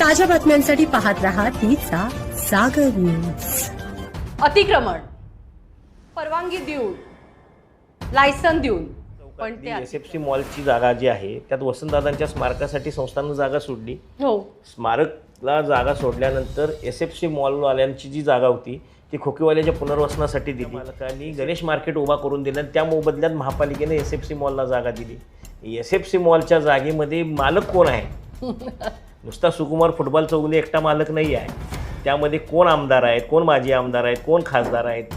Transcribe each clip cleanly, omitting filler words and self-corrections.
ताज्या बातम्यांसाठी पाहत रहा तिचा सागर न्यूज. अतिक्रमण परवानगी देऊन लायसन देऊन पण ते एसएफसी मॉलची जागा जी आहे त्यात वसंतदादांच्या स्मारकासाठी संस्थानं जागा सोडली. हो स्मारकला जागा सोडल्यानंतर एसएफसी मॉलवाल्यांची जी जागा होती ती खोकीवाल्याच्या पुनर्वसनासाठी दिली. मालकांनी गणेश मार्केट उभा करून दिलं आणि त्या मोबदल्यात महापालिकेने एसएफसी मॉलला जागा दिली. एसएफसी मॉलच्या जागेमध्ये मालक कोण आहे? नुसता सुकुमार फुटबॉल चौगुले एकटा मालक नाही आहे. त्यामध्ये कोण आमदार आहेत, कोण माजी आमदार आहेत, कोण खासदार आहेत,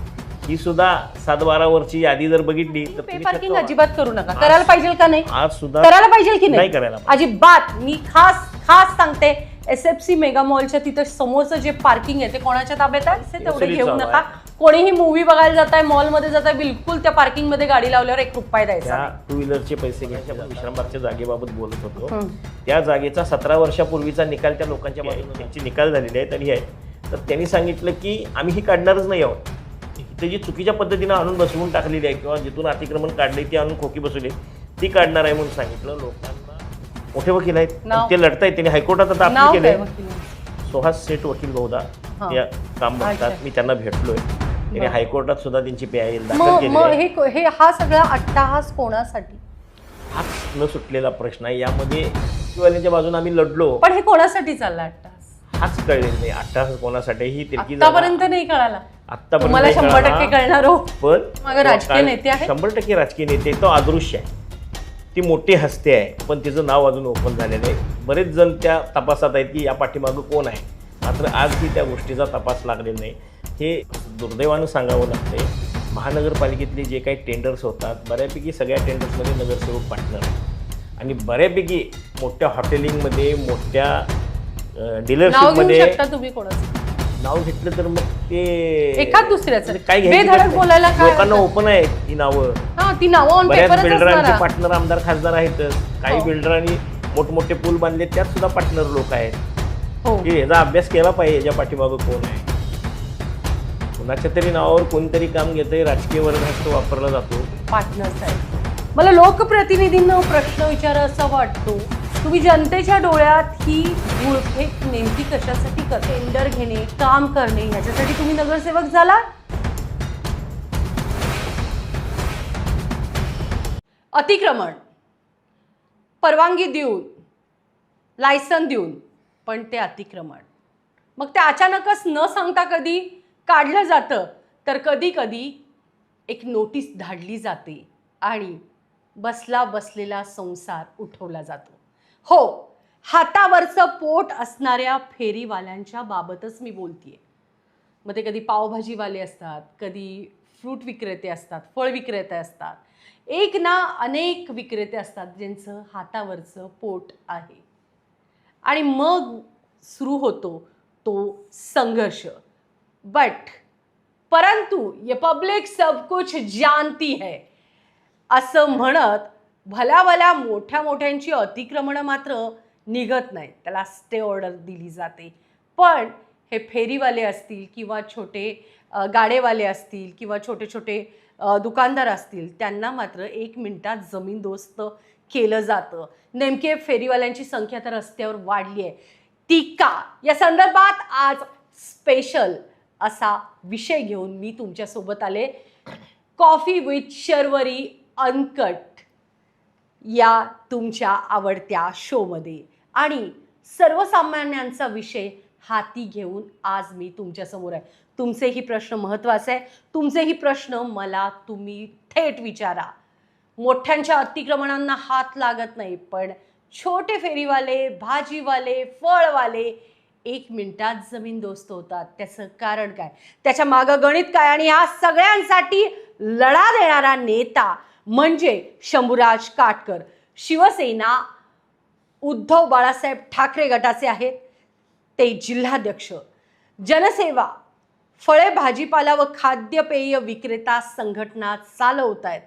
ही सुद्धा 7-12 वरची यादी जर बघितली तर पे पार्किंग अजिबात करू नका. करायला पाहिजे का नाही? आज सुद्धा करायला पाहिजे की नाही करायला अजिबात. मी खास सांगते एसएफसी मेगा मॉलच्या तिथं समोरचं जे पार्किंग आहे ते कोणाच्या ताब्यात आहे ते तेवढे घेऊ नका. कोणीही मूवी बघायला जाताय, मॉलमध्ये जाताय, बिलकुल त्या पार्किंग मध्ये गाडी लावल्यावर 1 रुपया द्यायचा नाही. टू व्हीलरचे पैसे घ्यायचे. आपण विश्रामबागच्या जागेबाबत बोलत होतो. त्या जागेचा 17 वर्षापूर्वीचा निकाल त्या लोकांच्या बाजूने त्यांचे निकाल झालेले आहेत आणि आहे. तर त्यांनी सांगितलं की आम्ही ही काढणारच नाही आहोत. इथे जी चुकीच्या पद्धतीनं आणून बसवून टाकलेली आहे किंवा जिथून अतिक्रमण काढले ती आणून खोकी बसवली ती काढणार आहे म्हणून सांगितलं. लोकांना मोठे वकील आहेत ते लढतायत. त्यांनी हायकोर्टात आता अपील केलंय. सुहास सेठ वकील बहुधा ते काम बघतात. मी त्यांना भेटलोय. त्यांनी हायकोर्टात सुद्धा त्यांची पीआयएल दाखल केली. हे हा सगळा अट्टाहास कोणासाठी? हाच न सुटलेला प्रश्न आहे. यामध्ये वाल्यांच्या बाजूने आम्ही लढलो पण हे कोणासाठी चालला अट्टाहास? हाच कळलेला नाही. अट्टाहास कोणासाठी ही तिरकी आतापर्यंत नाही कळाला. आतापर्यंत मला 100% कळणार हो. पण मग राजकीय नेते आहेत. 100% राजकीय नेते. तो अदृश्य आहे. ती मोठी हस्ती आहे पण तिचं नाव अजून ओपन झालेलं आहे. बरेच जण त्या तपासात आहेत की या पाठीमागं कोण आहे. मात्र आजही त्या गोष्टीचा तपास लागलेला नाही. हे दुर्दैवानं सांगावं लागतंय. महानगरपालिकेतले जे काही टेंडर्स होतात बऱ्यापैकी सगळ्या टेंडर्समध्ये नगरसेवक पार्टनर आहेत आणि बऱ्यापैकी मोठ्या हॉटेलिंगमध्ये मोठ्या डीलरशिपमध्ये तुम्ही कोणाचं नाव घेतलं तर मग ते एखाद दुसऱ्याचं काय बेधडक बोलायला काय लोकांना ओपन आहे ही नावं. ती नावं ऑन बऱ्याच पेपरच बिल्डरांचे असणार. पार्टनर आमदार खासदार आहेतच. काही बिल्डरांनी मोठमोठे पूल बांधले त्यात सुद्धा पार्टनर लोक आहेत. हो की याचा अभ्यास केला पाहिजे याच्या पाठीमागं कोण आहे. कुणाच्या तरी नावावर कोणतरी काम घेतंय. राजकीय वर्ग वापरला जातो. पार्टनर्स आहेत. मला लोकप्रतिनिधींना प्रश्न विचारा असा वाटतो, तुम्ही जनतेच्या डोळ्यात ही गुळफेक नेमकी कशासाठी करते? टेंडर घेणे, काम करणे याच्यासाठी तुम्ही नगरसेवक झाला? अतिक्रमण परवानगी देऊन लायसन देऊन पण ते अतिक्रमण मग ते अचानकच न सांगता कधी काढलं जातं तर कधी कधी एक नोटीस धाडली जाते आणि बसला बसलेला संसार उठवला जातो. हो, हातावरचं पोट असणाऱ्या फेरीवाल्यांच्या बाबतच मी बोलतेय. मग ते कधी पावभाजीवाले असतात, कधी फ्रूट विक्रेते असतात, फळ विक्रेते असतात, एक ना अनेक विक्रेते असतात ज्यांचं हातावरचं पोट आहे. आणि मग सुरू होतो तो संघर्ष. परंतु ये पब्लिक सब कुछ जानती है असं म्हणत भल्या भल्या मोठ्या मोठ्यांची अतिक्रमणं मात्र निघत नाही. त्याला स्टे ऑर्डर दिली जाते. पण हे फेरीवाले असतील किंवा छोटे गाडेवाले असतील किंवा छोटे छोटे दुकानदार असतील त्यांना मात्र 1 मिनिटात जमीनदोस्त केलं जातं. नेमके फेरीवाल्यांची संख्या तर रस्त्यावर वाढली आहे ती का? या संदर्भात आज स्पेशल असा विषय घेऊन मी तुमच्यासोबत आले. कॉफी विथ शर्वरी अनकट या तुमच्या आवडत्या शोमध्ये आणि सर्वसामान्यांचा विषय हाती घेऊन आज मी तुमच्यासमोर आहे. तुमचेही प्रश्न महत्त्वाचे आहे. तुमचेही प्रश्न मला तुम्ही थेट विचारा. मोठ्यांच्या अतिक्रमणांना हात लागत नाही पण छोटे फेरीवाले, भाजीवाले, फळवाले 1 मिनिटात जमीनदोस्त होतात. त्याचं कारण काय? त्याच्या मागं गणित काय? आणि या सगळ्यांसाठी लढा देणारा नेता म्हणजे शंभूराज काटकर. शिवसेना उद्धव बाळासाहेब ठाकरे गटाचे आहेत. ते जिल्हाध्यक्ष. जनसेवा फळे, भाजीपाला व खाद्यपेय विक्रेता संघटना चालवत आहेत.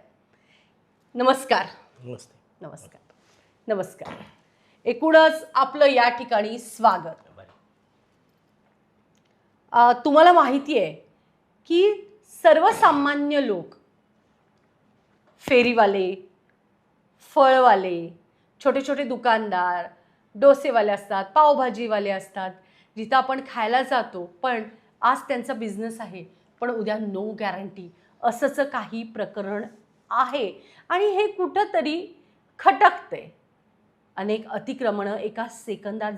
नमस्कार. नमस्कार. नमस्कार. एकूणच आपलं या ठिकाणी स्वागत. तुम्हाला माहिती आहे की सर्वसामान्य लोक, फेरीवाले, फळवाले, छोटे छोटे दुकानदार, डोसेवाले असतात, पावभाजीवाले असतात, जिथं आपण खायला जातो, पण आज त्यांचा बिझनेस आहे, पण उद्या नो गॅरंटी असंच काही प्रकरण आहे आणि हे कुठंतरी खटकते. अनेक अतिक्रमणं एका सेकंदात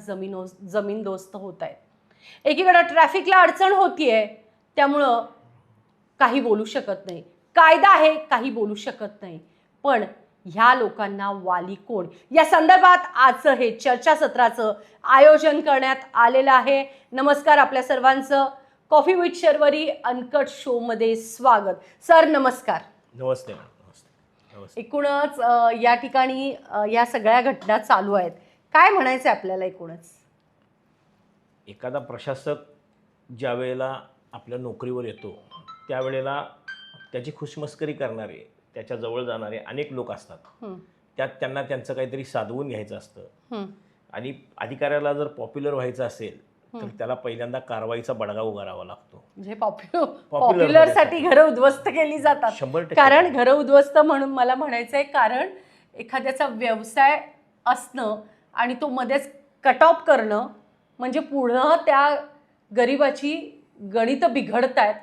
जमीनदोस्त होत आहेत. एकीकडं ट्रॅफिकला अडचण होतीये, त्यामुळं काही बोलू शकत नाही. कायदा आहे, काही बोलू शकत नाही. पण ह्या लोकांना वाली कोण, या संदर्भात आजचं हे चर्चासत्राचं आयोजन करण्यात आलेलं आहे. नमस्कार आपल्या सर्वांचं कॉफी विथ शर्वरी अनकट शोमध्ये स्वागत. सर नमस्कार. नमस्ते नमस्ते. एकूणच या ठिकाणी या सगळ्या घटना चालू आहेत, काय म्हणायचं आपल्याला एकूणच? एखादा प्रशासक ज्या वेळेला आपल्या नोकरीवर येतो त्यावेळेला त्याची खुशमस्करी करणारे, त्याच्या जवळ जाणारे अनेक लोक असतात. त्यात त्यांना त्यांचं काहीतरी साधवून घ्यायचं असतं आणि अधिकाऱ्याला जर पॉप्युलर व्हायचं असेल तर त्याला पहिल्यांदा कारवाईचा बडगा उगारावा लागतो. म्हणजे पॉप्युलरसाठी घरं उद्ध्वस्त केली जातात. 100% कारण घरं उद्ध्वस्त म्हणून मला म्हणायचं आहे, कारण एखाद्याचा व्यवसाय असणं आणि तो मध्येच कट ऑफ करणं म्हणजे पुढं त्या गरिबाची गणितं बिघडतायत.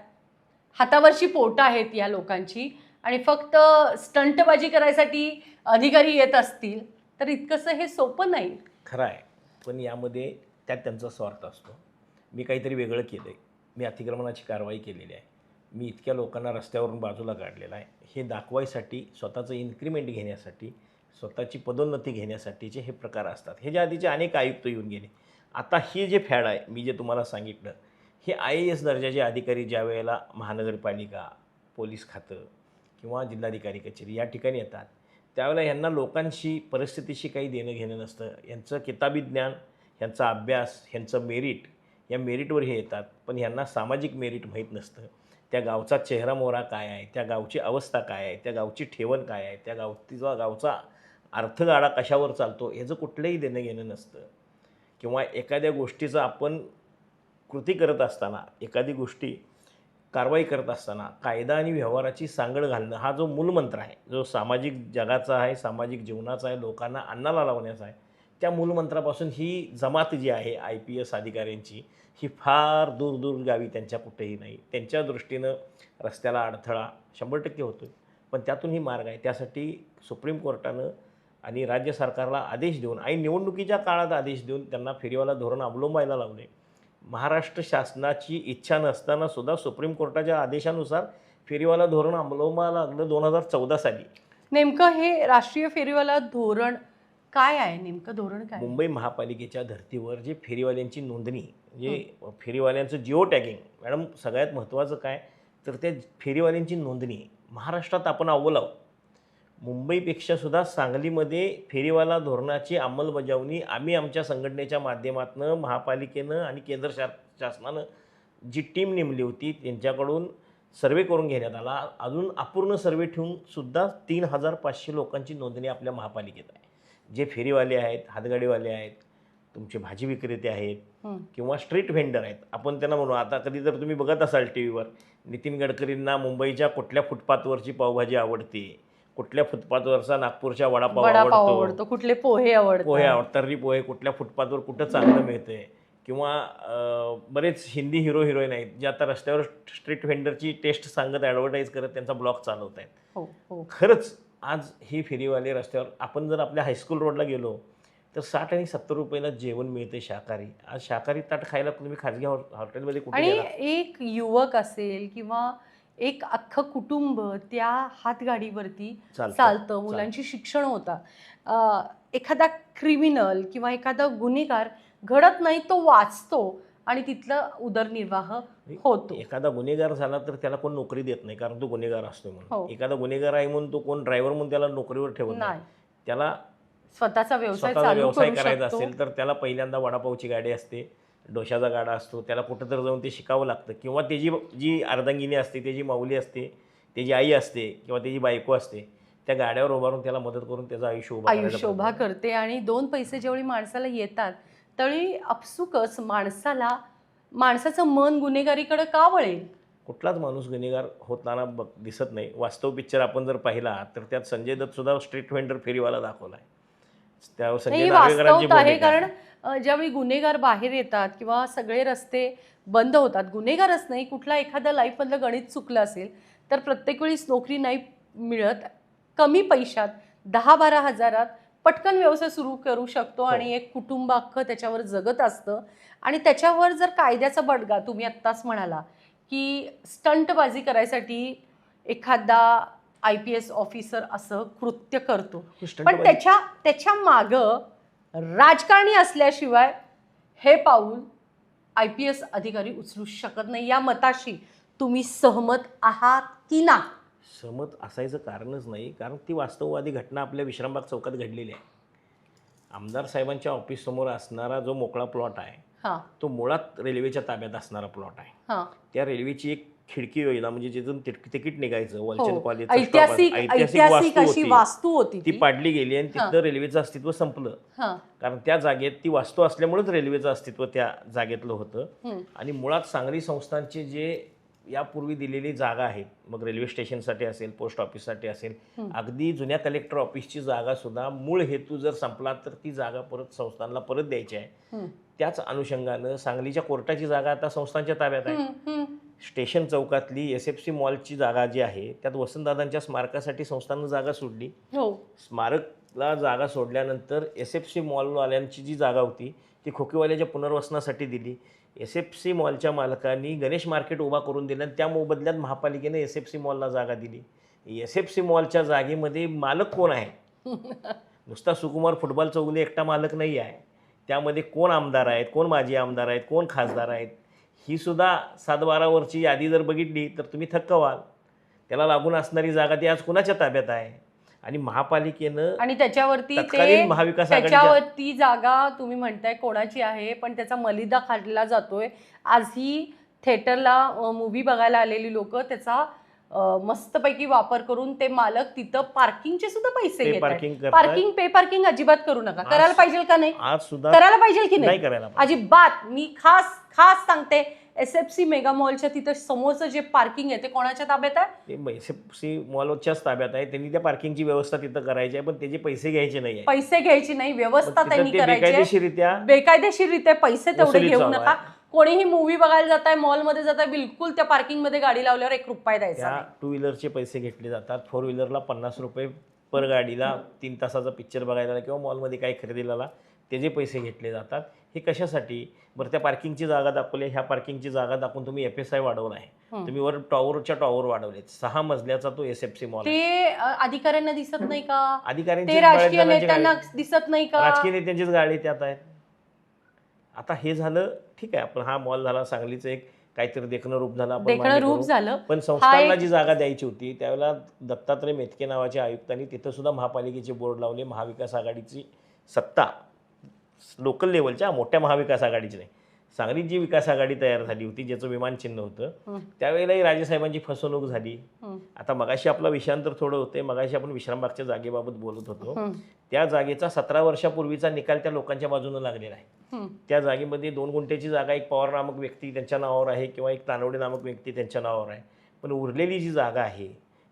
हातावरची पोटं आहेत या लोकांची आणि फक्त स्टंटबाजी करायसाठी अधिकारी येत असतील तर इतकंसं हे सोपं नाही. खरं आहे, पण यामध्ये त्यात त्यांचा स्वार्थ असतो. मी काहीतरी वेगळं केलं आहे, मी अतिक्रमणाची कारवाई केलेली आहे, मी इतक्या लोकांना रस्त्यावरून बाजूला काढलेला आहे, हे दाखवायसाठी, स्वतःचं इन्क्रिमेंट घेण्यासाठी, स्वतःची पदोन्नती घेण्यासाठीचे हे प्रकार असतात. हे जे आधीचे अनेक आयुक्त येऊन गेले. आता हे जे फॅड आहे, मी जे तुम्हाला सांगितलं, हे IAS दर्जाचे अधिकारी ज्या वेळेला महानगरपालिका, पोलीस खातं किंवा जिल्हाधिकारी कचेरी या ठिकाणी येतात त्यावेळेला यांना लोकांशी, परिस्थितीशी काही देणं घेणं नसतं. यांचं किताबी ज्ञान, यांचा अभ्यास, यांचं मेरिट, या मेरिटवर हे येतात, पण यांना सामाजिक मेरिट माहीत नसतं. त्या गावचा चेहरा मोहरा काय आहे, त्या गावची अवस्था काय आहे, त्या गावची ठेवण काय आहे, त्या गावचा अर्थगाडा कशावर चालतो ह्याचं कुठलंही देणं घेणं नसतं. किंवा एखाद्या गोष्टीचं आपण कृती करत असताना, एखादी गोष्टी कारवाई करत असताना कायदा आणि व्यवहाराची सांगड घालणं हा जो मूलमंत्र आहे, जो सामाजिक जगाचा आहे, सामाजिक जीवनाचा आहे, लोकांना अन्नाला लावण्याचा आहे, त्या मूलमंत्रापासून ही जमात जी आहे IPS अधिकाऱ्यांची, ही फार दूर गावी त्यांच्या कुठेही नाही. त्यांच्या दृष्टीनं रस्त्याला अडथळा 100% होतो, पण त्यातून ही मार्ग आहे. त्यासाठी सुप्रीम कोर्टानं आणि राज्य सरकारला आदेश देऊन आणि निवडणुकीच्या काळात आदेश देऊन त्यांना फेरीवाला धोरण अवलंबायला लावले. महाराष्ट्र शासनाची इच्छा नसताना सुद्धा सुप्रीम कोर्टाच्या आदेशानुसार फेरीवाला धोरण अवलंबायला लागलं 2014 साली. नेमकं हे राष्ट्रीय फेरीवाला धोरण काय आहे? नेमकं धोरण काय? मुंबई महापालिकेच्या धर्तीवर जे फेरीवाल्यांची नोंदणी, जे फेरीवाल्यांचं जिओ टॅगिंग, मॅडम सगळ्यात महत्त्वाचं काय तर त्या फेरीवाल्यांची नोंदणी महाराष्ट्रात आपण अव्वल आहोत. मुंबईपेक्षा सुद्धा सांगलीमध्ये फेरीवाला धोरणाची अंमलबजावणी आम्ही आमच्या संघटनेच्या माध्यमातून, महापालिकेनं आणि केंद्र शासनानं जी टीम नेमली होती त्यांच्याकडून सर्वे करून घेण्यात आला. अजून अपूर्ण सर्वे ठेवून सुद्धा 3500 लोकांची नोंदणी आपल्या महापालिकेत आहे. जे फेरीवाले आहेत, हातगाडीवाले आहेत, तुमचे भाजी विक्रेते आहेत किंवा स्ट्रीट व्हेंडर आहेत, आपण त्यांना म्हणू. आता कधी जर तुम्ही बघत असाल TVवर, नितीन गडकरींना मुंबईच्या कुठल्या फुटपाथवरची पावभाजी आवडते, कुठल्या फुटपाथवरचा नागपूरच्या वडापाव आवडतो, कुठले पोहे आवडतात, तर्री पोहे कुठल्या फुटपाथवर कुठं चांगलं मिळतंय, किंवा बरेच हिंदी हिरो हिरोईन आहेत जे आता रस्त्यावर स्ट्रीट व्हेंडरची टेस्ट सांगत ॲडव्हर्टाईज करत त्यांचा ब्लॉग चालवत आहेत. खरंच आज हे फेरीवाले रस्त्यावर, आपण जर आपल्या हायस्कूल रोडला गेलो तर 60 आणि 70 रुपयाला जेवण मिळते शाकाहारी. आज शाकाहारी ताट खायला तुम्ही खाजगी हॉटेलमध्ये कुठे आणि एक युवक असेल किंवा एक अख्खं कुटुंब त्या हातगाडीवरती चालतं, मुलांची शिक्षण होतात. एखादा क्रिमिनल किंवा एखादा गुन्हेगार घडत नाही, तो वाचतो आणि तिथलं उदरनिर्वाह होतो. एखादा गुन्हेगार झाला तर त्याला कोण नोकरी देत नाही, कारण तो गुन्हेगार असतो म्हणून. एखादा गुन्हेगार आहे म्हणून तो कोण ड्रायव्हर म्हणून त्याला नोकरीवर ठेवत नाही. त्याला स्वतःचा व्यवसाय करायचा असेल तर त्याला पहिल्यांदा वडापावची गाडी असते, डोशाचा गाडा असतो, त्याला कुठं तर जाऊन ते शिकावं लागतं. किंवा त्याची जी अर्धांगिनी असते, त्याची माऊली असते, त्याची आई असते किंवा त्याची बायको असते, त्या गाड्यावर उभारून त्याला मदत करून त्याचं आयुष्य उभा करते. आणि 2 पैसे जेवढी माणसाला येतात तरी अपसुकच माणसाचं मन गुन्हेगारीकडे का वळेल? कुठलाच माणूस गुन्हेगार होताना दिसत नाही. वास्तव पिक्चर आपण जर पाहिला तर त्यात संजय दत्त सुद्धा स्ट्रीट व्हेंडर फेरीवाला दाखवला आहे. त्यावर संजय नाही, नार्वेकरांची वास्तवता आहे. भूमिका आहे. कारण ज्यावेळी गुन्हेगार बाहेर येतात किंवा सगळे रस्ते बंद होतात, गुन्हेगारच नाही, कुठला एखादा लाईफमधलं गणित चुकलं असेल तर प्रत्येक वेळीच नोकरी नाही मिळत. कमी पैशात 10-12 हजारात पटकन व्यवसाय सुरू करू शकतो आणि एक कुटुंब अख्खं त्याच्यावर जगत असतं. आणि त्याच्यावर जर कायद्याचा बडगा, तुम्ही आत्ताच म्हणाला की स्टंटबाजी करायसाठी एखादा IPS ऑफिसर असं कृत्य करतो, पण त्याच्या मागं राजकारणी असल्याशिवाय हे पाऊल IPS अधिकारी उचलू शकत नाही. या मताशी तुम्ही सहमत आहात की ना? सहमत असायचं कारणच नाही, कारण ती वास्तववादी घटना आपल्या विश्रामबाग चौकात घडलेली आहे. आमदार साहेबांच्या ऑफिस समोर असणारा जो मोकळा प्लॉट आहे तो मुळात रेल्वेच्या ताब्यात असणारा प्लॉट आहे. त्या रेल्वेची एक खिडकी योजना, म्हणजे जिथून तिकीट निघायचं वलचंद कॉलेजचं ऐतिहासिक वास्तू होती, ती पाडली गेली आणि तिथं रेल्वेचं अस्तित्व संपलं. कारण त्या जागेत ती वास्तू असल्यामुळेच रेल्वेचं अस्तित्व त्या जागेतलं होतं. आणि मुळात सांगली संस्थानचे जे यापूर्वी दिलेली जागा आहेत, मग रेल्वे स्टेशनसाठी असेल, पोस्ट ऑफिससाठी असेल, अगदी जुन्या कलेक्टर ऑफिसची जागा सुद्धा मूळ हेतू जर संपला तर ती जागा परत संस्थानला परत द्यायची आहे. त्याच अनुषंगानं सांगलीच्या कोर्टाची जागा आता संस्थांच्या ताब्यात आहे. स्टेशन चौकातली SFC मॉलची जागा जी आहे त्यात वसंतदादांच्या स्मारकासाठी संस्थांनं जागा सोडली. स्मारकला जागा सोडल्यानंतर SFC मॉलवाल्यांची जी जागा होती ती खोकीवाल्याच्या पुनर्वसनासाठी दिली. SFC मॉलच्या मालकांनी गणेश मार्केट उभा करून दिलं आणि त्या मोबदल्यात महापालिकेने SFC मॉलला जागा दिली. SFC मॉलच्या जागेमध्ये मालक कोण आहे? नुसता सुकुमार फुटबॉल चौगुले एकटा मालक नाही आहे. त्यामध्ये कोण आमदार आहेत, कोण माजी आमदार आहेत, कोण खासदार आहेत, ही सुद्धा 7-12 वरची यादी जर बघितली तर तुम्ही थक्क व्हाल. त्याला लागून असणारी जागा ती आज कुणाच्या ताब्यात आहे? आणि महापालिकेनं आणि त्याच्यावरती त्याच्यावरती जागा तुम्ही म्हणताय कोणाची आहे, पण त्याचा मलिदा खाल्ला जातोय. आज ही थिएटरला मूव्ही बघायला आलेली लोक त्याचा मस्तपैकी वापर करून ते मालक तिथं पार्किंगचे सुद्धा पैसे घेतात. पार्किंग अजिबात करू नका. करायला पाहिजे का नाही? आज सुद्धा करायला पाहिजे की नाही? करायला अजिबात. मी खास सांगते, SFC मेगा मॉलच्या तिथं समोरचं जे पार्किंग आहे ते कोणाच्या ताब्यात आहे? ते SFC मॉलच्याच ताब्यात आहे. त्यांनी त्या पार्किंगची व्यवस्था तिथं करायची आहे, पण त्याचे पैसे घ्यायचे नाही. पैसे घ्यायची नाही, व्यवस्था त्यांनी करायची. बेकायदेशीररित्या पैसे तेवढे घेऊ नका. कोणीही मूव्ही बघायला जात आहे, मॉलमध्ये जात आहे, बिलकुल त्या पार्किंगमध्ये गाडी लावल्यावर 1 रुपया द्यायचा. 2 व्हीलरचे पैसे घेतले जातात. 4 व्हीलरला 50 रुपये पर गाडीला 3 तासाचा पिक्चर बघायला किंवा मॉलमध्ये काही खरेदीला त्याचे पैसे घेतले जातात. हे कशासाठी? बरं, त्या पार्किंगची जागा दाखवली, ह्या पार्किंगची जागा दाखवून तुम्ही FSI वाढवला आहे, तुम्ही वर टॉवर वाढवलेत. 6 मजल्याचा तो SFC मॉल. ते अधिकाऱ्यांना दिसत नाही का? अधिकाऱ्यांची, राजकीय नेत्यांना दिसत नाही का? राजकीय नेत्यांचीच गाडी त्यात आहेत. आता हे झालं, ठीक आहे, आपण हा मॉल झाला, सांगलीचं एक काहीतरी देखणं रूप झालं. पण संस्थांना जी जागा द्यायची होती त्यावेळेला दत्तात्रय मेथके नावाच्या आयुक्तांनी तिथं सुद्धा महापालिकेचे बोर्ड लावले. महाविकास आघाडीची सत्ता, लोकल लेवलच्या मोठ्या महाविकास आघाडीची नाही, सांगलीत जी विकास आघाडी तयार झाली होती ज्याचं विमान चिन्ह होतं, त्यावेळेलाही राजेसाहेबांची फसवणूक झाली. आता मगाशी आपला विषयांतर थोडं होते. मगाशी आपण विश्रामबागच्या जागेबाबत बोलत होतो. त्या जागेचा 17 वर्षापूर्वीचा निकाल त्या लोकांच्या बाजूने लागलेला आहे. त्या जागेमध्ये 2 गुंठ्याची जागा एक पवार नामक व्यक्ती त्यांच्या नावावर आहे किंवा एक तानवडे नामक व्यक्ती त्यांच्या नावावर आहे. पण उरलेली जी जागा आहे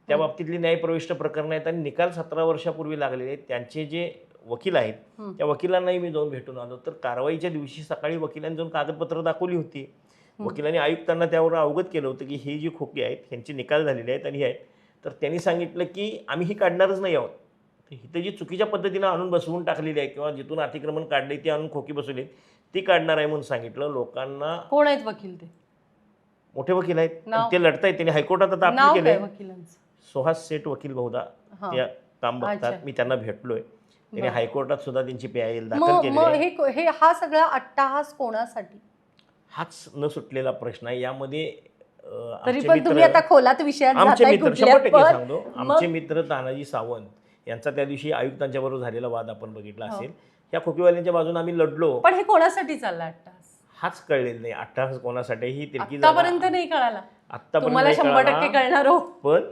त्या बाबतीतली न्यायप्रविष्ट प्रकरणं आहेत आणि निकाल 17 वर्षापूर्वी लागलेले आहेत. त्यांचे जे वकील आहेत त्या वकिलांनाही मी जाऊन भेटून आलो. तर कारवाईच्या दिवशी सकाळी वकिलांनी जाऊन कागदपत्र दाखवली होती. वकिलांनी आयुक्तांना त्यावर अवगत केलं होतं की ही जी खोकी आहेत ह्यांचे निकाल झालेले आहेत आणि हे आहेत. तर त्यांनी सांगितलं की आम्ही ही काढणारच नाही आहोत. इथं जी चुकीच्या पद्धतीनं आणून बसवून टाकलेली आहे किंवा जिथून अतिक्रमण काढले ती आणून खोकी बसवली ती काढणार आहे म्हणून सांगितलं. लोकांना कोण आहेत वकील? ते मोठे वकील आहेत, ते लढतायत. त्यांनी हायकोर्टात आता अपील केलंय. सुहास सेठ वकील बहुधा त्या काम बघतात. मी त्यांना भेटलोय. त्यांनी हायकोर्टात सुद्धा त्यांची PIL दाखल केली. हा सगळा अट्टाहास कोणासाठी? हाच न सुटलेला प्रश्न आहे. यामध्ये तरी पण तुम्ही आता खोलात विषयात आमचे मित्र 100% सांगतो. आमचे मित्र तानाजी सावंत यांचा त्या दिवशी आयुक्तांच्या बरोबर झालेला वाद आपण बघितला असेल. या खोकीवाल्यांच्या बाजूने आम्ही लढलो. पण हे कोणासाठी चालला अट्टाहास? हाच कळलेला नाही. अट्टाहास कोणासाठी ही तिरकी आतापर्यंत नाही कळाला. आतापर्यंत 100% कळणार हो. पण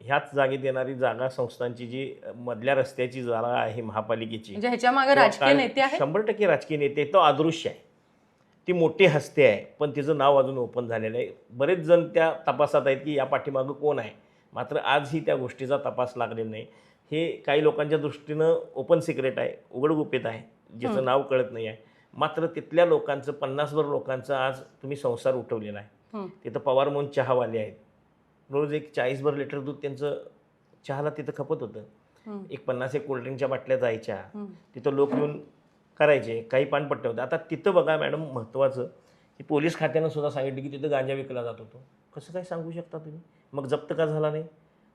ह्याच जागेत येणारी जागा संस्थांची जी मधल्या रस्त्याची जागा आहे महापालिकेची, ह्याच्या मागे राजकीय नेते आहेत. 100% राजकीय नेते. तो अदृश्य आहे, ती मोठी हस्ती आहे, पण तिचं नाव अजून ओपन झालेलं आहे. बरेच जण त्या तपासात आहेत की या पाठीमागं कोण आहे. मात्र आजही त्या गोष्टीचा तपास लागलेला नाही. हे काही लोकांच्या दृष्टीनं ओपन सिक्रेट आहे, उघड गुपित आहे, ज्याचं नाव कळत नाही आहे. मात्र तिथल्या लोकांचं 50भर लोकांचं आज तुम्ही संसार उठवलेला आहे. तिथं पवार म्हणून चहावाले आहेत, रोज एक 40भर लिटर दूध त्यांचं चहाला तिथं खपत होतं. एक 50 कोल्ड्रिंकच्या बाटल्या जायच्या, तिथं लोक येऊन करायचे, काही पानपट्टे होते. आता तिथं बघा मॅडम, महत्त्वाचं की पोलीस खात्यानं सुद्धा सांगितलं की तिथं गांजा विकला जात होतो. कसं काय सांगू शकता तुम्ही? मग जप्त का झाला नाही?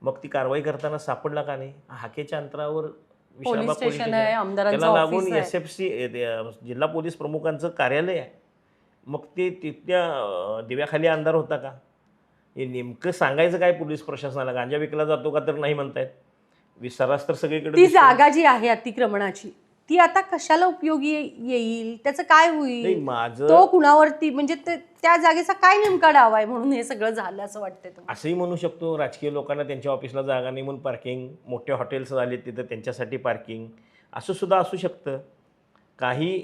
मग ती कारवाई करताना सापडला का नाही? हाकेच्या अंतरावर विश्रामबाग पोलीस स्टेशन आहे, त्याला लागून SFC जिल्हा पोलीस प्रमुखांचं कार्यालय आहे. मग ते तिथल्या दिव्याखाली अंधार होता का? हे नेमकं सांगायचं काय पोलीस प्रशासनाला? गांजा विकला जातो का तर नाही म्हणतायत. विसरास तर सगळीकडे ती जागा जी आहे अतिक्रमणाची, ती आता कशाला उपयोगी येईल? त्याचं काय होईल? तो कुणावरती, म्हणजे त्या जागेचा काय नेमका डाव आहे म्हणून हे सगळं झालं असं वाटतंय तुम्हाला? असंही म्हणू शकतो. राजकीय लोकांना त्यांच्या ऑफिसला जागा नाही म्हणून पार्किंग, मोठे हॉटेल्स झाले तिथं त्यांच्यासाठी पार्किंग, असं सुद्धा असू शकतं. काही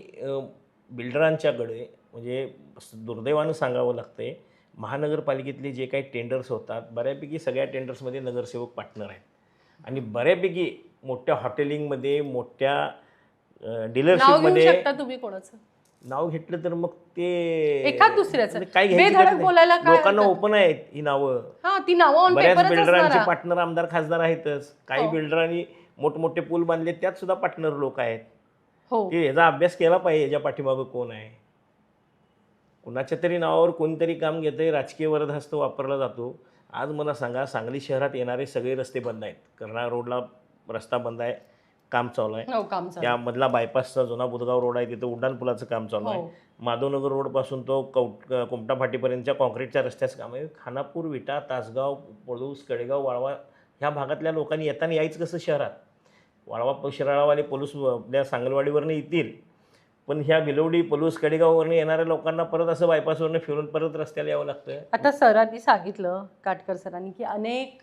बिल्डरांच्याकडे, म्हणजे दुर्दैवानं सांगावं लागतंय, महानगरपालिकेतले जे काही टेंडर्स होतात, बऱ्यापैकी सगळ्या टेंडर्समध्ये नगरसेवक पार्टनर आहेत. आणि बऱ्यापैकी मोठ्या हॉटेलिंगमध्ये, मोठ्या डीलरशिपमध्ये तुम्ही कोणाचं नाव घेतलं तर मग ते एखाद दुसऱ्याचं काय बोलायला लोकांना ओपन आहेत ही नावं. ती नावं बऱ्याच बिल्डरांचे पार्टनर आमदार खासदार आहेतच. काही बिल्डरांनी मोठमोठे पूल बांधले, त्यात सुद्धा पार्टनर लोक आहेत. की याचा अभ्यास केला पाहिजे, याच्या पाठीमागं कोण आहे. कुणाच्या तरी नावावर कोणतरी काम घेतंय, राजकीय वरदहस्त वापरला जातो. आज मला सांगा, सांगली शहरात येणारे सगळे रस्ते बंद आहेत. कर्नाळ रोडला रस्ता बंद आहे, काम चालू आहे. त्यामधला बायपासचा जुना बुधगाव रोड आहे, तिथं उड्डाणपुलाचं काम चालू आहे. माधवनगर रोडपासून तो कोमटा फाटीपर्यंतच्या कॉन्क्रीटच्या रस्त्याचं काम आहे. खानापूर, विटा, तासगाव, पळूस, कडेगाव, वाळवा ह्या भागातल्या लोकांनी येताना यायचं कसं शहरात? वाळवा शिराळावाले पलूस आपल्या सांगलवाडीवरनं येतील, पण ह्या भिलवडी, पलूस, कडेगाववरनं येणाऱ्या लोकांना परत असं बायपासवरनं फिरून परत रस्त्याला यावं लागतं. आता सरांनी सांगितलं, काटकर सरांनी, की अनेक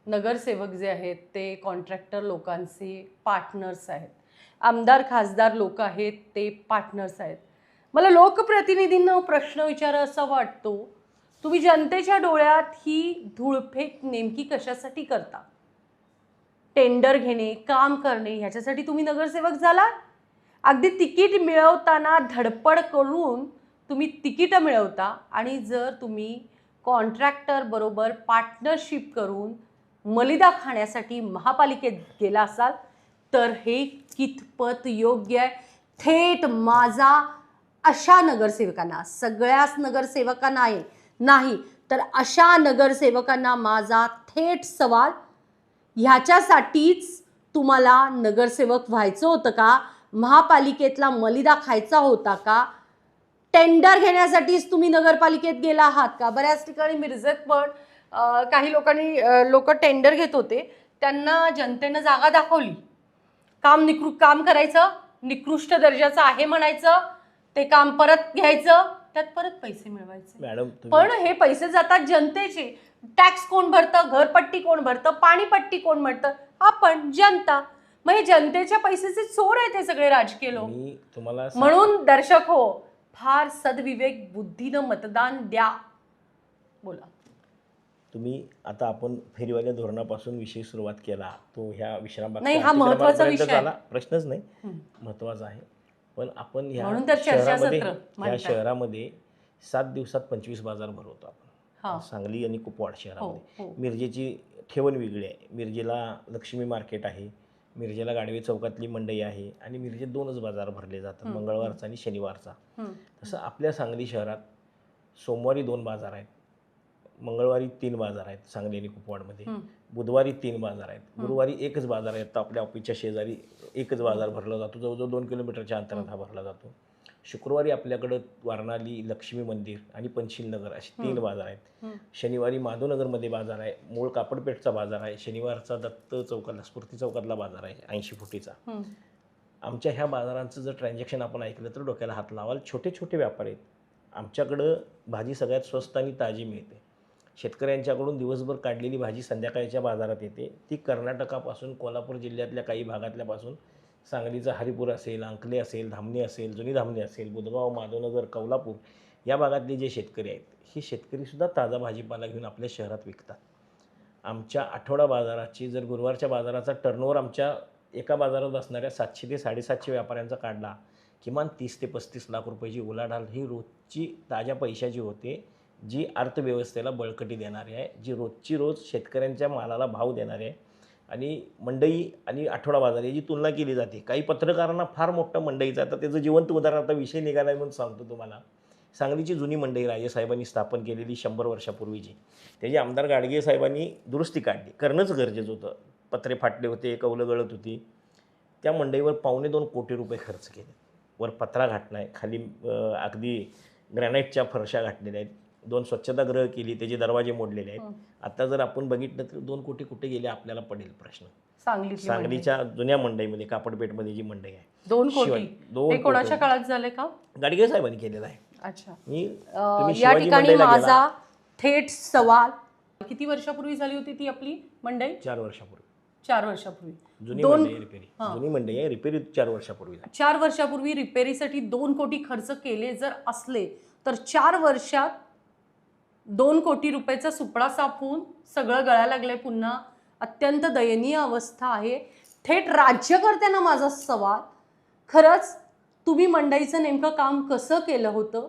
नगरसेवक जे आहेत ते कॉन्ट्रॅक्टर लोकांचे पार्टनर्स आहेत. आमदार खासदार लोक आहेत ते पार्टनर्स आहेत. मला लोकप्रतिनिधींना प्रश्न विचारा असा वाटतो, तुम्ही जनतेच्या डोळ्यात ही धूळफेक नेमकी कशासाठी करता? टेंडर घेणे, काम करणे, ह्याच्यासाठी तुम्ही नगरसेवक झाला? अगदी तिकीट मिळवताना धडपड करून तुम्ही तिकीटं मिळवता, आणि जर तुम्ही कॉन्ट्रॅक्टर बरोबर पार्टनरशिप करून मलिदा खाण्यासाठी महापालिकेत गेला असाल तर हे कितपत योग्य आहे? थेट माझा अशा नगरसेवकांना, सगळ्याच नगरसेवकांना आहे नाही तर अशा नगरसेवकांना माझा थेट सवाल, ह्याच्यासाठीच तुम्हाला नगरसेवक व्हायचं होतं का? महापालिकेतला मलिदा खायचा होता का? टेंडर घेण्यासाठीच तुम्ही नगरपालिकेत गेला आहात का? बऱ्याच ठिकाणी मिरजेत पण काही लोक टेंडर घेत होते, त्यांना जनतेनं जागा दाखवली, काम करायचं, निकृष्ट दर्जाचं आहे म्हणायचं, ते काम परत घ्यायचं, त्यात परत पैसे मिळवायचे. मॅडम, पण हे पैसे जातात जनतेचे. टॅक्स कोण भरतं? घरपट्टी कोण भरतं? पाणीपट्टी कोण भरतं? आपण, जनता. मग हे जनतेच्या पैशाचे चोर आहेत हे सगळे राजकीय लोक. म्हणून दर्शक हो, फार सद्विवेक बुद्धीनं मतदान द्या. बोला तुम्ही. आता आपण फेरीवाल्या धोरणापासून विषय सुरुवात केला, तो ह्या विश्रामबाग नाही, हा महत्त्वाचा विषय झाला, प्रश्नच नाही, महत्त्वाचा आहे. पण आपण ह्या शहरामध्ये 7 दिवसात 25 बाजार भरवतो आपण, सांगली आणि कुपवाड शहरामध्ये. मिरजेची ठेवण वेगळी आहे. मिरजेला लक्ष्मी मार्केट आहे, मिरजेला गाडवे चौकातली मंडई आहे, आणि मिरजेत 2च बाजार भरले जातात, मंगळवारचा आणि शनिवारचा. तसं आपल्या सांगली शहरात सोमवारी 2 बाजार आहेत, मंगळवारी 3 बाजार आहेत सांगली आणि कुपवाडमध्ये, बुधवारी 3 बाजार आहेत, गुरुवारी 1च बाजार आहे. तर आपल्या ऑफिसच्या शेजारी 1च बाजार भरला जातो, जवळजवळ 2 किलोमीटरच्या अंतरात हा भरला जातो. शुक्रवारी आपल्याकडं वारणाली, लक्ष्मी मंदिर आणि पंचशीलनगर असे 3 बाजार आहेत. शनिवारी माधवनगरमध्ये बाजार आहे, मूळ कापडपेठचा बाजार आहे, शनिवारचा दत्त चौकातला, स्फूर्ती चौकातला बाजार आहे 80 फुटीचा. आमच्या ह्या बाजारांचं जर ट्रान्झॅक्शन आपण ऐकलं तर डोक्याला हात लावाल. छोटे छोटे व्यापारी आहेत. आमच्याकडं भाजी सगळ्यात स्वस्त आणि ताजी मिळते. शेतकऱ्यांच्याकडून दिवसभर काढलेली भाजी संध्याकाळच्या बाजारात येते. ती कर्नाटकापासून, कोल्हापूर जिल्ह्यातल्या काही भागातल्यापासून, सांगलीचा हरिपूर असेल, अंकले असेल, धामणी असेल, जुनी धामणी असेल, बुधगाव, माधवनगर, कौलापूर या भागातले जे शेतकरी आहेत, हे शेतकरीसुद्धा ताजा भाजीपाला घेऊन आपल्या शहरात विकतात. आमच्या आठवडा बाजाराची जर गुरुवारच्या बाजाराचा टर्नओव्हर आमच्या एका बाजारात असणाऱ्या 700 ते 750 व्यापाऱ्यांचा काढला, किमान 30 ते 35 लाख रुपयाची उलाढाल ही रोजची ताज्या पैशाची होते, जी अर्थव्यवस्थेला बळकटी देणारी आहे, जी रोजची रोज शेतकऱ्यांच्या मालाला भाव देणारी आहे. आणि मंडई आणि आठवडा बाजार याची तुलना केली जाते. काही पत्रकारांना फार मोठं मंडईचं, आता त्याचं जिवंत उदाहरण आता विषय निघाला आहे म्हणून सांगतो तुम्हाला. सांगलीची जुनी मंडई राजेसाहेबांनी स्थापन केलेली 100 वर्षापूर्वीची, त्याची आमदार गाडगे साहेबांनी दुरुस्ती काढली, करणंच गरजेचं होतं. पत्रे फाटले होते, कौलं गळत होती. त्या मंडईवर 2.25 कोटी रुपये खर्च केले. वर पत्रा घातला आहे, खाली अगदी ग्रॅनाईटच्या फरशा घातलेल्या आहेत, 2 स्वच्छतागृह केली, त्याचे दरवाजे मोडलेले आहेत. आता जर आपण बघितलं तर 2 कोटी कुठे गेले आपल्याला पडेल प्रश्न. सांगलीच्या जुन्या मंडईमध्ये, कापडपेठमध्ये जी मंडई आहे, 2 कोटी कोणाच्या काळात झाले का? गाडगे साहेबांनी केलेलं आहे. अच्छा. तुम्ही या ठिकाणी माझा थेट सवाल, किती वर्षापूर्वी झाली होती ती आपली मंडई? 4 वर्षापूर्वी. 4 वर्षापूर्वी जुनी मंडई रिपेरी, जुनी मंडई आहे, रिपेरी 4 वर्षापूर्वी. 4 वर्षापूर्वी रिपेरीसाठी 2 कोटी खर्च केले जर असले तर 4 वर्षात 2 कोटी रुपयाचा सुपडा साफ होऊन सगळं गळायला लागलंय पुन्हा. अत्यंत दयनीय अवस्था आहे. थेट राज्यकर्त्यांना माझा सवाल, खरंच तुम्ही मंडईचं नेमकं काम कसं केलं होतं?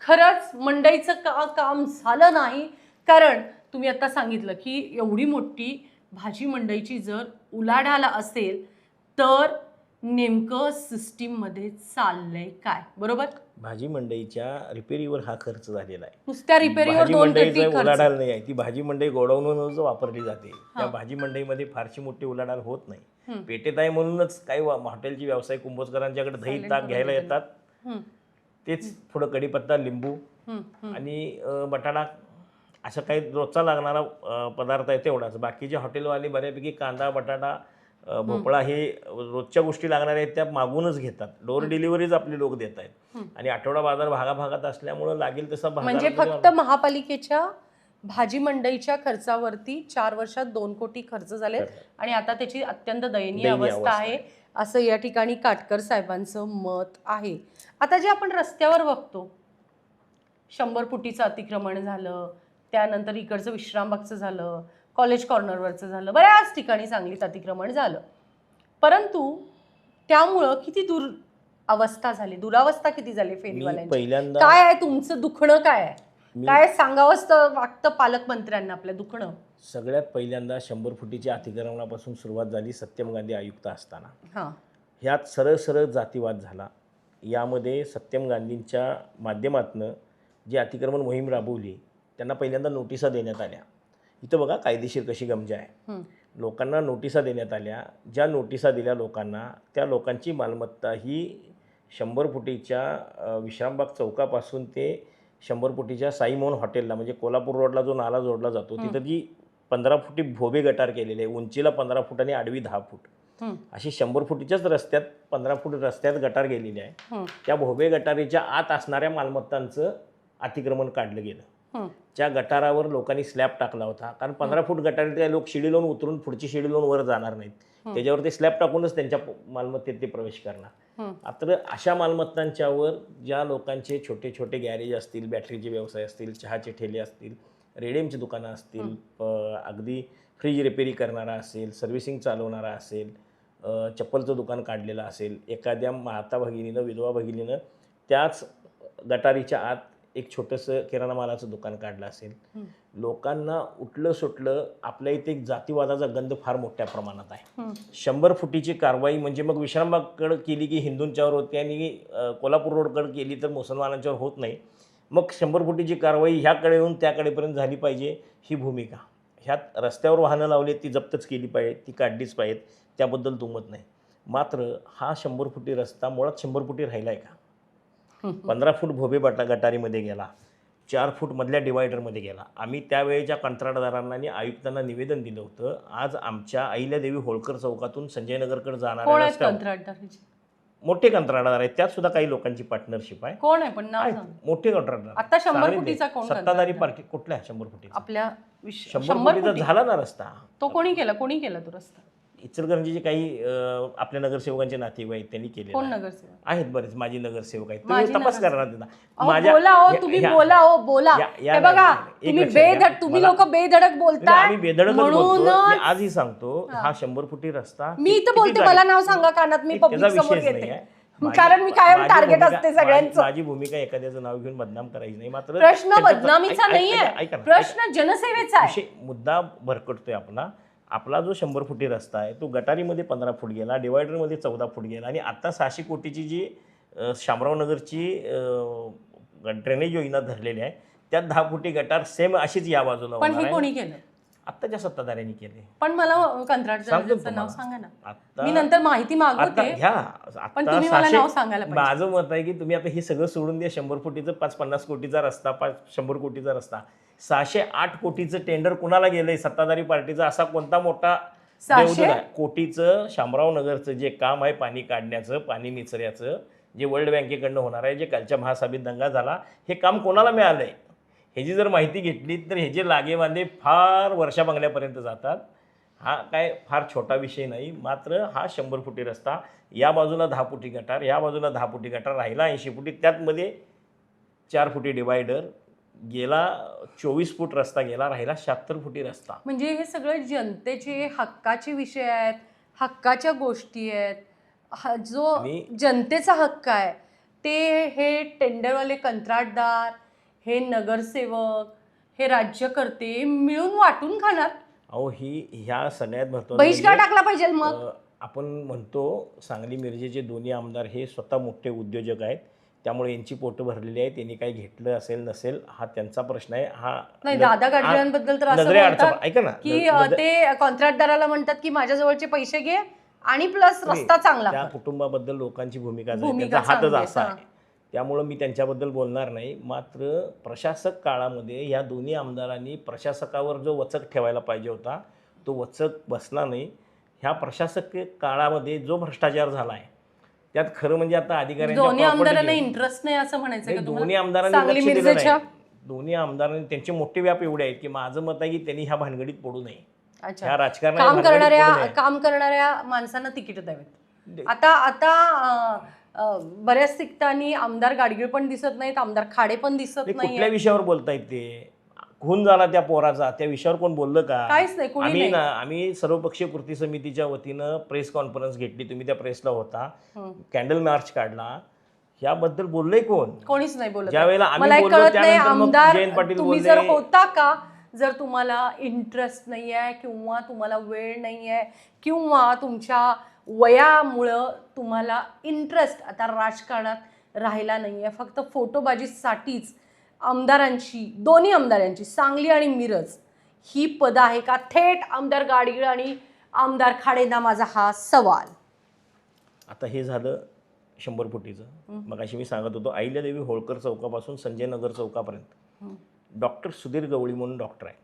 खरंच मंडईचं काम झालं नाही, कारण तुम्ही आता सांगितलं की एवढी मोठी भाजी मंडईची जर उलाढाल असेल तर नेमकं सिस्टीममध्ये चाललंय काय, बरोबर? भाजी मंडईच्या रिपेरीवर हा खर्च झालेला आहे. नुसत्या रिपेरीवर 2 कोटी उलाढाल नाही आहे. ती भाजी मंडई गोडाऊनच वापरली जाते. त्या भाजी मंडईमध्ये फारशी मोठी उलाढाल होत नाही. पेटेत आहे म्हणूनच काही हॉटेलची व्यावसायिक कुंभोजकरांच्याकडे दही ताक घ्यायला येतात. तेच थोडं कढीपत्ता, लिंबू आणि बटाटा असा काही रोजचा लागणारा पदार्थ आहे तेवढाच. बाकीचे हॉटेलवाले बऱ्यापैकी कांदा, बटाटा, भोपळा हे रोजच्या गोष्टी लागणाऱ्या आहेत त्या मागूनच घेतात. डोअर डिलिव्हरीज आपले लोक देत आहेत. आणि आठवडा बाजार भागाभागात असल्यामुळं लागेल तसा म्हणजे फक्त महापालिकेच्या भाजी मंडईच्या खर्चावरती 4 वर्षात 2 कोटी खर्च झाले आणि आता त्याची अत्यंत दयनीय अवस्था आहे, असं या ठिकाणी काटकर साहेबांचं मत आहे. आता जे आपण रस्त्यावर बघतो, 100 फुटीचं अतिक्रमण झालं, त्यानंतर इकडचं विश्रामबागचं झालं, कॉलेज कॉर्नरवरचं झालं, बऱ्याच ठिकाणी सांगलीत अतिक्रमण झालं. परंतु त्यामुळं किती अवस्था झाली, दुरावस्था किती झाली फेरीवाल्यांची. काय आहे तुमचं दुखणं, काय आहे, काय सांगावं वाटतं पालकमंत्र्यांना आपल्या दुखणं? सगळ्यात पहिल्यांदा 100 फुटीच्या अतिक्रमणापासून सुरुवात झाली सत्यम गांधी आयुक्त असताना. ह्यात सरळ सरळ जातीवाद झाला. यामध्ये सत्यम गांधींच्या माध्यमातून जी अतिक्रमण मोहीम राबवली त्यांना पहिल्यांदा नोटिसा देण्यात आल्या. इथं बघा कायदेशीर कशी गमजा आहे. लोकांना नोटिसा देण्यात आल्या. ज्या नोटिसा दिल्या लोकांना, त्या लोकांची मालमत्ता ही 100 फुटीच्या विश्रामबाग चौकापासून ते 100 फुटीच्या साई मोहन हॉटेलला, म्हणजे कोल्हापूर रोडला जो नाला जोडला जातो तिथं जी 15 फुटी भोबे गटार केलेले आहे, उंचीला 15 फूट आणि आडवी 10 फूट, अशी 100 फुटीच्याच रस्त्यात 15 फूट रस्त्यात गटार गेलेली आहे. त्या भोबे गटारीच्या आत असणाऱ्या मालमत्तांचं अतिक्रमण काढलं गेलं. त्या गटारावर लोकांनी स्लॅब टाकला होता, कारण 15 फूट गटारीत त्या लोक शिडी लावून उतरून पुढची शिडी लावून वर जाणार नाहीत. त्याच्यावर ते स्लॅब टाकूनच त्यांच्या मालमत्तेत ते प्रवेश करणार. आता अशा मालमत्तांच्यावर ज्या लोकांचे छोटे छोटे गॅरेज असतील, बॅटरीचे व्यवसाय असतील, चहाचे ठेले असतील, रेडियमची दुकानं असतील, अगदी फ्रीज रिपेरी करणारा असेल, सर्व्हिसिंग चालवणारा असेल, चप्पलचं दुकान काढलेलं असेल, एखाद्या माता भगिनीनं, विधवा भगिनीनं त्याच गटारीच्या आत एक छोटंसं किराणा मालाचं दुकान काढलं असेल, लोकांना उठलं सुटलं. आपल्या इथे एक जातीवादाचा गंध फार मोठ्या प्रमाणात आहे. 100 फुटीची कारवाई म्हणजे मग विश्रामबागकडं केली की हिंदूंच्यावर होते आणि कोल्हापूर रोडकडं केली तर मुसलमानांच्यावर होत नाही. मग 100 फुटीची कारवाई ह्याकडे येऊन त्याकडेपर्यंत झाली पाहिजे ही भूमिका. ह्यात रस्त्यावर वाहनं लावली ती जप्तच केली पाहिजे, ती काढलीच पाहिजेत, त्याबद्दल दुमत नाही. मात्र हा 100 फुटी रस्ता मुळात 100 फुटी राहिला आहे का? 15 फूट भोबे गटारीमध्ये गेला, 4 फूट मधल्या डिवायडरमध्ये गेला. आम्ही त्यावेळेच्या कंत्राटदारांना आणि आयुक्तांना निवेदन दिलं होतं. आज आमच्या अहिल्यादेवी होळकर चौकातून संजयनगरकडे जाणाऱ्या रस्त्यावर मोठे कंत्राटदार आहेत, त्यात सुद्धा काही लोकांची पार्टनरशिप आहे. कोण आहे पण नाव सांग. मोठे कंत्राटदार. आता 100 फुटीचा कोण सत्ताधारी पार्टी कुठल्या 100 फुटीचा? आपल्या 100 फुटीचा झाला ना रस्ता. तो कोणी केला तो रस्ता? इचलकरंजीचे काही आपल्या नगरसेवकांचे नातेवाईक त्यांनी केले कोण नगरसेवक आहेत, बरेच माजी नगरसेवक आहेत. माजी तुम्ही तपास करणार बोला हो तुम्ही, बोला हो बोला. हे बघा तुम्ही तुम्ही लोक बेधडक बोलताय. आम्ही बेधडकच बोलतो. मी आजही सांगतो, हा 100 फुटी रस्ता मी इथं बोलते, मला नाव सांगा कानात, मी पब्लिक समोर येते, कारण मी कायम टार्गेट असते सगळ्यांचं. माझी भूमिका एखाद्याचं नाव घेऊन बदनाम करायची नाही. मात्र प्रश्न बदनामीचा नाहीये, प्रश्न जनसेवेचा आहे. मुद्दा भरकटतोय आपला जो 100 फुटी रस्ता आहे तो गटारीमध्ये 15 फूट गेला, डिवायडरमध्ये 14 फूट गेला, आणि आता 600 कोटीची जी शामराव नगरची ड्रेनेज योजना धरलेली आहे त्यात 10 फुटी गटार सेम अशीच या बाजूला पण हे कोणी केलं? आत्ताच्या सत्ताधाऱ्यांनी केले. पण मला कंत्राटदाराचं नाव सांगा ना, मी नंतर माहिती मागवते. पण तुम्ही मला नाव सांगायला पाहिजे. माझं मत आहे की तुम्ही आता हे सगळं सोडून द्या. 100 फुटीचं 50 कोटीचा रस्ता, 100 कोटीचा रस्ता, 608 कोटीचं टेंडर कुणाला गेलंय? सत्ताधारी पार्टीचा. असा कोणता मोठा 600 कोटीचं शामराव नगरचं जे काम आहे, पाणी काढण्याचं, पाणी निचऱ्याचं, जे वर्ल्ड बँकेकडनं होणार आहे, जे कालच्या महासभेत दंगा झाला, हे काम कोणाला मिळालंय? ह्याची जर माहिती घेतली तर ह्याचे लागेबांधे फार वर्षा बंगल्यापर्यंत जातात. हा काय फार छोटा विषय नाही. मात्र हा 100 फुटी रस्ता, या बाजूला 10 फुटी गटार, या बाजूला 10 फुटी गटार, राहिला 80 फुटी, त्यातमध्ये 4 फुटी डिवायडर गेला, 24 फूट रस्ता गेला, राहिला 76 फुटी रस्ता. म्हणजे हे सगळे जनतेचे हक्काचे विषय आहेत, हक्काच्या गोष्टी आहेत. जो जनतेचा हक्क आहे ते हे टेंडरवाले कंत्राटदार, हे नगरसेवक, हे राज्यकर्ते मिळून वाटून खाणार. अहो ह्या सगळ्यात महत्त्वाचं बहिष्कार टाकला पाहिजे. मग आपण म्हणतो सांगली मिरजेचे दोन्ही आमदार हे स्वतः मोठे उद्योजक आहेत, त्यामुळे यांची पोटं भरलेली आहेत. त्यांनी काही घेतलं असेल नसेल हा त्यांचा प्रश्न आहे. हा नाही, दादा गाडगिळांबद्दल तर असं म्हणतात ऐका ना की ते कंत्राटदाराला म्हणतात की माझ्याजवळचे पैसे घे आणि प्लस रस्ता चांगला. त्या कुटुंबाबद्दल लोकांची भूमिका हातच असा आहे, त्यामुळं मी त्यांच्याबद्दल बोलणार नाही. मात्र प्रशासक काळामध्ये या दोन्ही आमदारांनी प्रशासकावर जो वचक ठेवायला पाहिजे होता तो वचक बसला नाही. ह्या प्रशासक काळामध्ये जो भ्रष्टाचार झाला आहे त्यात खरं म्हणजे आता दोन्ही आमदारांना इंटरेस्ट नाही असं म्हणायचं का? दोन्ही आमदारांनी लक्ष दिलं नाही. दोन्ही आमदारांनी त्यांचे मोठे व्याप एवढे आहेत की माझं मत आहे की त्यांनी ह्या भानगडीत पडू नये. ह्या राजकारणात काम करणाऱ्या माणसांना तिकीट द्यावेत. आता बऱ्याच ठिकाणी आमदार गाडगीळ पण दिसत नाहीत, आमदार खाडे पण दिसत नाही. कुठल्या विषयावर बोलतायत ते? खून झाला त्या पोराचा, त्या विषयावर कोण बोललं का? काहीच नाही. आम्ही सर्वपक्षीय कृती समितीच्या वतीनं प्रेस कॉन्फरन्स घेतली, तुम्ही त्या प्रेसला होता, कॅन्डल मार्च काढला, याबद्दल बोललंय कोण? कोणीच नाही बोलत. ज्यावेळेला आम्ही बोललो त्यानंतर जयंत पाटील तुम्ही जर होता का, जर तुम्हाला इंटरेस्ट नाही आहे किंवा तुम्हाला वेळ नाही आहे किंवा तुमच्या वयामुळं तुम्हाला इंटरेस्ट आता राजकारणात राहिला नाही आहे, फक्त फोटोबाजीसाठीच आमदारांची, दोन्ही आमदारांची, सांगली आणि मिरज ही पदं आहे का? थेट आमदार गाडगीळ आणि आमदार खाडेंना माझा हा सवाल. आता हे झालं 100 फुटीचं. मग अशी मी सांगत होतो अहिल्यादेवी होळकर चौकापासून संजय नगर चौकापर्यंत डॉक्टर सुधीर गवळी म्हणून डॉक्टर आहे.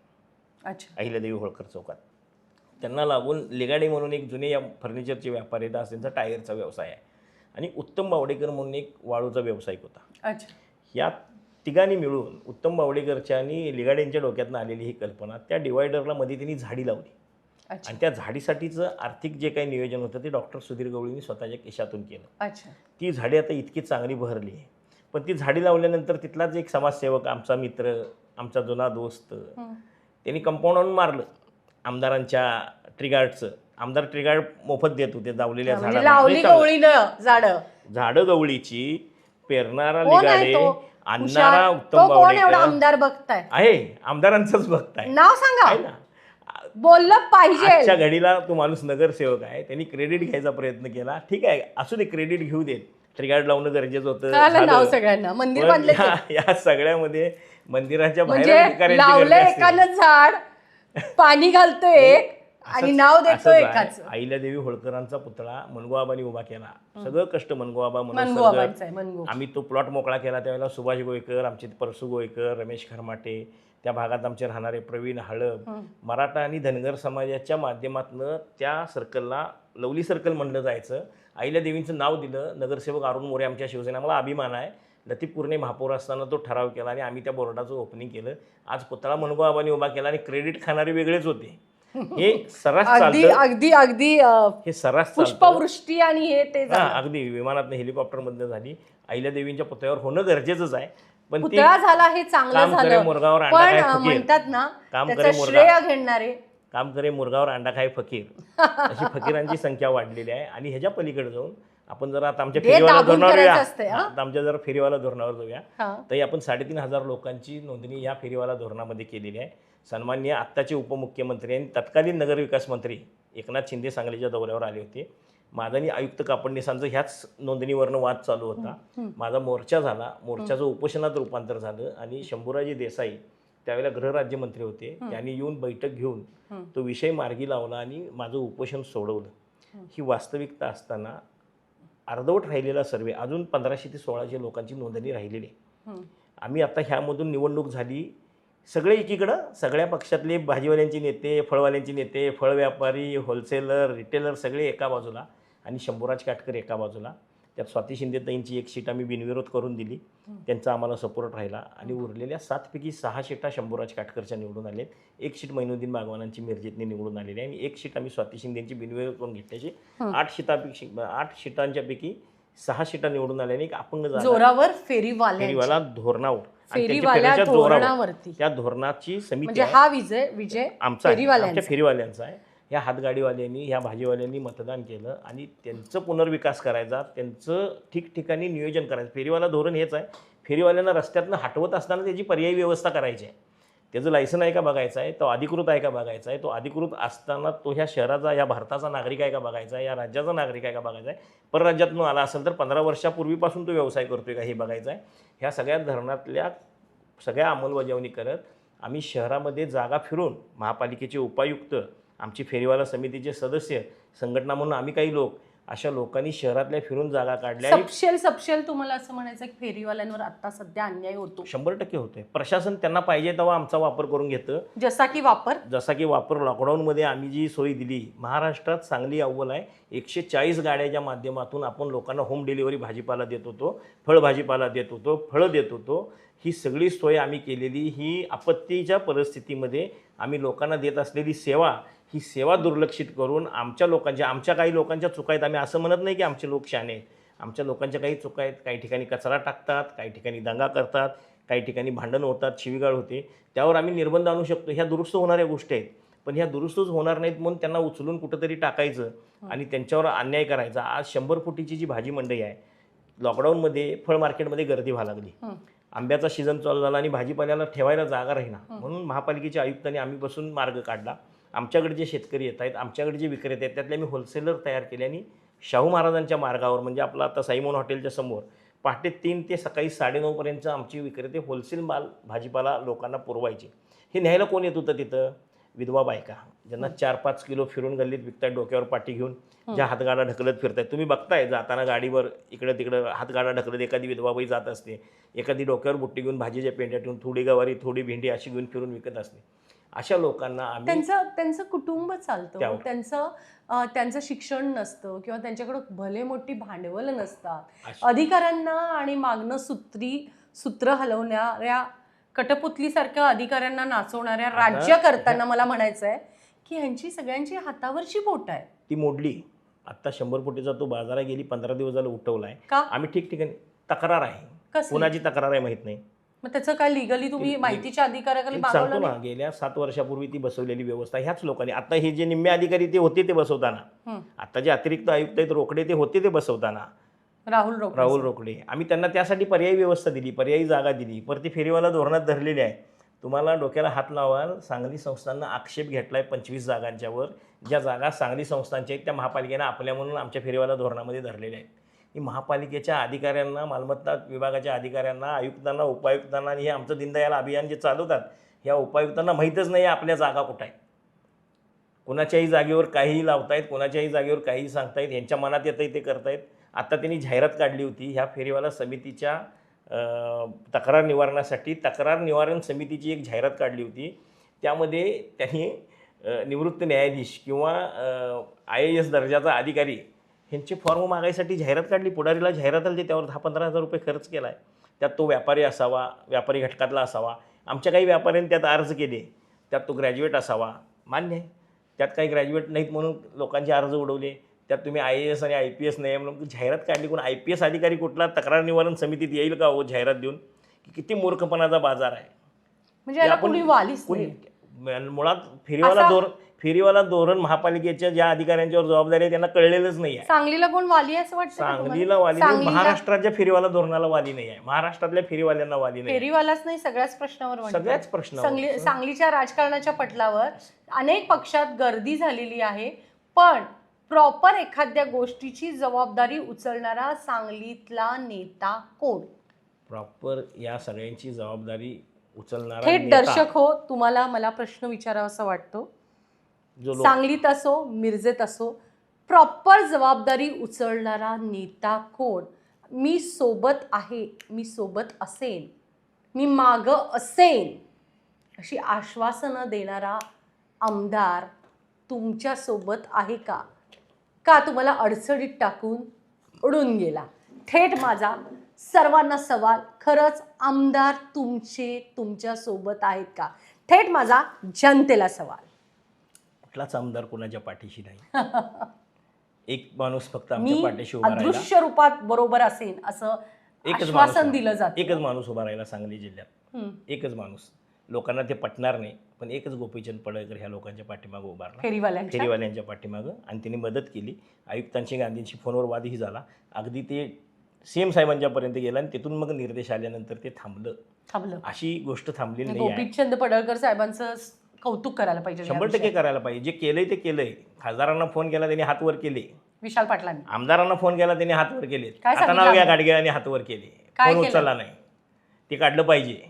अच्छा. अहिल्यादेवी होळकर चौकात त्यांना लागून लिगाडे म्हणून एक जुने या फर्निचरचे व्यापारी आहेत, त्यांचा टायरचा व्यवसाय आहे, आणि उत्तम बावडेकर म्हणून एक वाळूचा व्यावसायिक होता. अच्छा. या तिघांनी मिळून उत्तम बावडेकरच्या आणि लिगाडेंच्या डोक्यातून आलेली ही कल्पना त्या डिवायडरला मध्ये त्यांनी झाडी लावली. आणि त्या झाडीसाठीचं आर्थिक जे काही नियोजन होतं ते डॉक्टर सुधीर गवळींनी स्वतःच्या केशातून केलं. अच्छा. ती झाडी आता इतकी चांगली बहरली आहे, पण ती झाडी लावल्यानंतर तिथलाच एक समाजसेवक, आमचा मित्र, आमचा जुना दोस्त, त्यांनी कंपाऊंड आणून मारलं आमदारांच्या ट्रिगार्डचं. आमदार ट्रिगार्ड मोफत देत होते लावलेल्या झाडं गवळीची, पेरणारा लिगाडे, आणणारा उत्तम बावडेकर. आमदार बघताय आहे, आमदारांचंच बघताय, नाव सांगा, बोललं पाहिजे. आजच्या घडीला तो माणूस नगरसेवक आहे, त्यांनी क्रेडिट घ्यायचा प्रयत्न केला. ठीक आहे, असू दे, क्रेडिट घेऊ देत, ट्रिगार्ड लावणं गरजेचं होतं. सगळ्यांना मंदिर बांधले या सगळ्यामध्ये मंदिराच्या बाहेर एकानं झाड पाणी घालतोय एक आणि नाव देतोय एकाच. अहिल्यादेवी होळकरांचा पुतळा मनगोआबांनी उभा केला. सगळं कष्ट मनगोआबा म्हणून आम्ही तो प्लॉट मोकळा केला. त्यावेळेला सुभाष गोयकर, आमचे परसू गोयकर, रमेश खरमाटे, त्या भागात आमचे राहणारे प्रवीण हळब, मराठा आणि धनगर समाजाच्या माध्यमातून त्या सर्कलला लवली सर्कल म्हणलं जायचं. अहिल्यादेवींचं नाव दिलं. नगरसेवक अरुण मोरे आमच्या शिवसेना, मला अभिमान आहे. लतीफ पूर्णे महापौर असताना तो ठराव केला आणि आम्ही त्या बोर्डाचं ओपनिंग केलं. आज पुतळा मनगोआबांनी उभा केला आणि क्रेडिट खाणारे वेगळेच होते. हे सर्रास अगदी चालतं, अगदी अगदी हे सर्रास चालतं. पुष्पवृष्टी आणि हे ते हा अगदी विमानात हेलिकॉप्टरमधनं झाली. अहिल्यादेवींच्या पुतळ्यावर होणं गरजेचंच आहे, पण ती पुतळा झाला हे चांगलं काम करे झालं, मुरगावर अंडा पण खाय फकीर. म्हणतात ना काम त्याचं करे मुरगा. श्रेय घेणारे काम करे मुरगावर अंडा खाय फकीर अशी फकीरांची संख्या वाढलेली आहे. आणि ह्याच्या पलीकडे जाऊन आपण जरा आता आमच्या हे फेरीवाला दाबून धोरणावर करायचं येऊया. असते, हा? आता आमच्या जरा फेरीवाला धोरणावर जाऊया. हा. तर आपण 3,500 लोकांची नोंदणी या फेरीवाला धोरणामध्ये केलेली आहे. सन्माननीय आत्ताचे उपमुख्यमंत्री आणि तत्कालीन नगरविकास मंत्री एकनाथ शिंदे सांगलीच्या दौऱ्यावर आले होते. माझा आणि आयुक्त कापडणीसांचं ह्याच नोंदणीवरनं वाद चालू होता. माझा मोर्चा झाला, मोर्चाचं उपोषणात रूपांतर झालं आणि शंभूराजे देसाई त्यावेळेला गृहराज्यमंत्री होते, त्यांनी येऊन बैठक घेऊन तो विषय मार्गी लावला आणि माझं उपोषण सोडवलं. ही वास्तविकता असताना अर्धवट राहिलेला सर्वे अजून 1500 ते 1600 लोकांची नोंदणी राहिलेली आहे. आम्ही आता ह्यामधून निवडणूक झाली, सगळे एकीकडं, सगळ्या पक्षातले भाजीवाल्यांचे नेते, फळवाल्यांचे नेते, फळ व्यापारी, होलसेलर, रिटेलर सगळे एका बाजूला आणि शंभूराज काटकर एका बाजूला. त्यात स्वाती शिंदेताईंची एक सीट आम्ही बिनविरोध करून दिली, त्यांचा आम्हाला सपोर्ट राहिला. आणि उरलेल्या 7 पैकी 6 सीटा शंभूराज काटकरच्या निवडून आलेत. 1 सीट मैनुद्दीन बागवानांची मिरजेतनी निवडून आलेली आहे आणि 1 सीट आम्ही स्वाती शिंदेची बिनविरोध करून घेतल्याची 8 सीटांच्या पैकी 6 सीटा निवडून आल्याने एक अपंग जागा जोरावर फेरीवाल्या फेरीवाला धोरणावर आणि त्यांच्या फेरीवाल्या फेरीच्या जोरावर धोरणावरती त्या धोरणाची समिती म्हणजे आहे. हा विजय आमचा आहे, फेरीवाल्यांचा. आमच्या फेरीवाल्यांचा आहे. ह्या हातगाडीवाल्यांनी, ह्या भाजीवाल्यांनी मतदान केलं आणि त्यांचं पुनर्विकास करायचा, त्यांचं ठिकठिकाणी नियोजन करायचं. फेरीवाला धोरण हेच आहे, फेरीवाल्यांना रस्त्यातनं हटवत असताना त्याची पर्यायी व्यवस्था करायची आहे. त्याचं लायसन आहे का बघायचं आहे, तो अधिकृत आहे का बघायचा आहे, तो अधिकृत असताना तो ह्या शहराचा, या भारताचा नागरिक आहे का बघायचा आहे, या राज्याचा नागरिक आहे का बघायचा आहे, परराज्यातून आला असेल तर 15 वर्षापूर्वीपासून तो व्यवसाय करतोय का हे बघायचं आहे. ह्या सगळ्या धोरणातल्या सगळ्या अंमलबजावणी करत आम्ही शहरामध्ये जागा फिरून महापालिकेचे उपायुक्त, आमची फेरीवाला समितीचे सदस्य, संघटना म्हणून आम्ही काही लोक, अशा लोकांनी शहरातल्या फिरून जागा काढल्या. सपशेल तुम्हाला असं म्हणायचं की फेरीवाल्यांवर आता सध्या अन्याय होतो? 100% होतोय. प्रशासन त्यांना पाहिजे तेव्हा आमचा वापर करून घेतं. जसा की वापर लॉकडाऊनमध्ये आम्ही जी सोय दिली, महाराष्ट्रात सांगली अव्वल आहे. 140 गाड्याच्या माध्यमातून आपण लोकांना होम डिलिव्हरी भाजीपाला देत होतो, फळभाजीपाला देत होतो, फळं देत होतो. ही सगळी सोय आम्ही केलेली. ही आपत्तीच्या परिस्थितीमध्ये आम्ही लोकांना देत असलेली सेवा, ही सेवा दुर्लक्षित करून आमच्या काही लोकांच्या चुका आहेत. आम्ही असं म्हणत नाही की आमचे लोक शहाणे आहेत, आमच्या लोकांच्या काही चुका आहेत. काही ठिकाणी कचरा टाकतात, काही ठिकाणी दंगा करतात, काही ठिकाणी भांडण होतात, शिवीगाळ होते. त्यावर आम्ही निर्बंध आणू शकतो. ह्या दुरुस्त होणाऱ्या गोष्टी आहेत, पण ह्या दुरुस्तच होणार नाहीत म्हणून त्यांना उचलून कुठंतरी टाकायचं आणि त्यांच्यावर अन्याय करायचा. आज 100 फुटीची जी भाजी मंडई आहे, लॉकडाऊनमध्ये फळ मार्केटमध्ये गर्दी व्हायला लागली. आंब्याचा सीझन चालू झाला आणि भाजीपाल्याला ठेवायला जागा राहीना, म्हणून महापालिकेच्या आयुक्तांनी आम्ही बसून मार्ग काढला. आमच्याकडे जे शेतकरी येत आहेत, आमच्याकडे जे विक्रेते आहेत, त्यातले आम्ही होलसेलर तयार केले आणि शाहू महाराजांच्या मार्गावर, म्हणजे आपलं आता साईमोन हॉटेलच्या समोर, पहाटे 3 ते सकाळी 9:30पर्यंत आमची विक्रेते होलसेल माल भाजीपाला लोकांना पुरवायचे. हे न्यायला कोण येत होतं तिथं? विधवा बायका, ज्यांना 4-5 किलो फिरून गल्लीत विकतायत डोक्यावर पाठी घेऊन, ज्या हातगाडा ढकलत फिरतायत. तुम्ही बघताय जाताना गाडीवर इकडं तिकडं हातगाडा ढकलत एखादी विधवाबाई जात असते, एखादी डोक्यावर बुट्टी घेऊन भाजीच्या पेंड्या ठेवून थोडी गवारी थोडी भेंडी अशी घेऊन फिरून विकत असते. अशा लोकांना आम्ही, त्यांचं कुटुंब चालतं, त्यांचं शिक्षण नसतं किंवा त्यांच्याकडं भले मोठी भांडवल नसतात, अधिकाऱ्यांना आणि मागणं सूत्र हलवणाऱ्या कटपुतलीसारख्या अधिकाऱ्यांना नाचवणाऱ्या राज्यकर्त्यांना मला म्हणायचं आहे की ह्यांची सगळ्यांची हातावरची बोट आहे, ती मोडली. आता 100 फुटीचा तो बाजारात गेली 15 दिवस झालं उठवलाय. आम्ही ठिकठिकाणी तक्रार आहे, कोणाची तक्रार आहे माहित नाही. मग त्याचं काय लिगली तुम्ही माहितीच्या अधिकाऱ्याखाली सांगतो ना, गेल्या 7 वर्षापूर्वी ती बसवलेली व्यवस्था ह्याच लोकांनी. आता हे जे निम्मे अधिकारी ते होते ते बसवताना, आता जे अतिरिक्त आयुक्त आहेत रोकडे ते होते ते बसवताना, राहुल रोकडे, आम्ही त्यांना त्यासाठी पर्यायी व्यवस्था दिली, पर्यायी जागा दिली. परत फेरीवाला धोरणात धरलेले आहे. तुम्हाला डोक्याला हात लावाल, सांगली संस्थांना आक्षेप घेतलाय 25 जागांच्यावर. ज्या जागा सांगली संस्थांच्या आहेत त्या महापालिकेनं आपल्या म्हणून आमच्या फेरीवाला धोरणामध्ये धरलेल्या आहेत. ही महापालिकेच्या अधिकाऱ्यांना, मालमत्ता विभागाच्या अधिकाऱ्यांना, आयुक्तांना, उपायुक्तांना आणि हे आमचं दीनदयाल अभियान जे चालवतात, ह्या उपायुक्तांना माहीतच नाही आपल्या जागा कुठं आहेत. कोणाच्याही जागेवर काहीही लावतायत, कोणाच्याही जागेवर काहीही सांगतायत, यांच्या मनात येतंय ते करतायत. आता त्यांनी जाहिरात काढली होती ह्या फेरीवाला समितीच्या तक्रार निवारणासाठी. तक्रार निवारण समितीची एक जाहिरात काढली होती. त्यामध्ये त्यांनी निवृत्त न्यायाधीश किंवा IAS दर्जाचा अधिकारी ह्यांचे फॉर्म मागायसाठी जाहिरात काढली. पुढारीला जाहिरात आली, त्यावर 10-15 हजार रुपये खर्च केला आहे. त्यात तो व्यापारी असावा, व्यापारी घटकातला असावा. आमच्या काही व्यापाऱ्यांनी त्यात अर्ज केले, त्यात तो ग्रॅज्युएट असावा, मान्य आहे. त्यात काही ग्रॅज्युएट नाहीत म्हणून लोकांचे अर्ज उडवले. त्यात तुम्ही IAS आणि IPS नाही म्हणून जाहिरात काढली. कोण IPS अधिकारी कुठला तक्रार निवारण समितीत येईल का हो जाहिरात देऊन? की किती मूर्खपणाचा बाजार आहे. म्हणजे याला कोणी वालीच नाही. मुळात फेरीवाला धोरण महापालिकेच्या ज्या अधिकाऱ्यांच्यावर जबाबदारी आहे त्यांना कळलेलंच नाही आहे. सांगलीला कोण वाली आहे असं वाटतं? सांगलीला वाली नाही, महाराष्ट्राच्या फेरीवाला धोरणाला वाली नाही आहे. महाराष्ट्रातल्या फेरीवाल्यांना वाली नाही. फेरीवालाच नाही, सगळ्याच प्रश्नावर म्हणतात. सगळ्याच प्रश्न सांगलीच्या राजकारणाच्या पटलावर अनेक पक्षात गर्दी झालेली आहे, पण प्रॉपर एखाद्या गोष्टीची जबाबदारी उचलणारा सांगलीतला नेता कोण? प्रॉपर या सगळ्यांची जबाबदारी उचलणारा थेट नेता दर्शक हो, तुम्हाला मला प्रश्न विचारावा असं वाटतो. जो सांगलीत असो मिरजेत असो, प्रॉपर जबाबदारी उचलणारा नेता कोण? मी सोबत आहे, मी सोबत असेन, मी मागं असेन अशी आश्वासनं देणारा आमदार तुमच्या सोबत आहे का? का तुम्हाला अडचणीत टाकून उडून गेला? थेट माझा सर्वांना सवाल, खरंच आमदार तुमच्या सोबत आहेत का? थेट माझा जनतेला सवाल. कुठलाच आमदार कोणाच्या पाठीशी नाही. एक माणूस फक्त आमच्या पाठीशी उभा राहिला. अदृश्य रूपात बरोबर असेल असं आश्वासन दिलं जातं. एकच माणूस उभा राहिला सांगली जिल्ह्यात, एकच माणूस. लोकांना ते पटणार नाही, पण एकच गोपीचंद पडळकर ह्या लोकांच्या पाठीमागं उभारला, फेरीवाल्यांच्या पाठीमागं, आणि त्यांनी मदत केली. आयुक्तांशी गांधींशी फोनवर वादही झाला. अगदी ते CM साहेबांच्यापर्यंत गेला आणि तिथून मग निर्देश आल्यानंतर ते थांबलं. अशी गोष्ट थांबलेली नाही. गोपीचंद पडळकर साहेबांचं कौतुक करायला पाहिजे, 100% करायला पाहिजे. जे केलंय ते केलंय. खासदारांना फोन केला त्यांनी हात वर केले. विशाल पाटलांनी आमदारांना फोन केला त्यांनी हात वर केले. आता नाव घ्या गाडगेळांनी हात वर केले, फोन उचलला नाही. ते काढलं पाहिजे.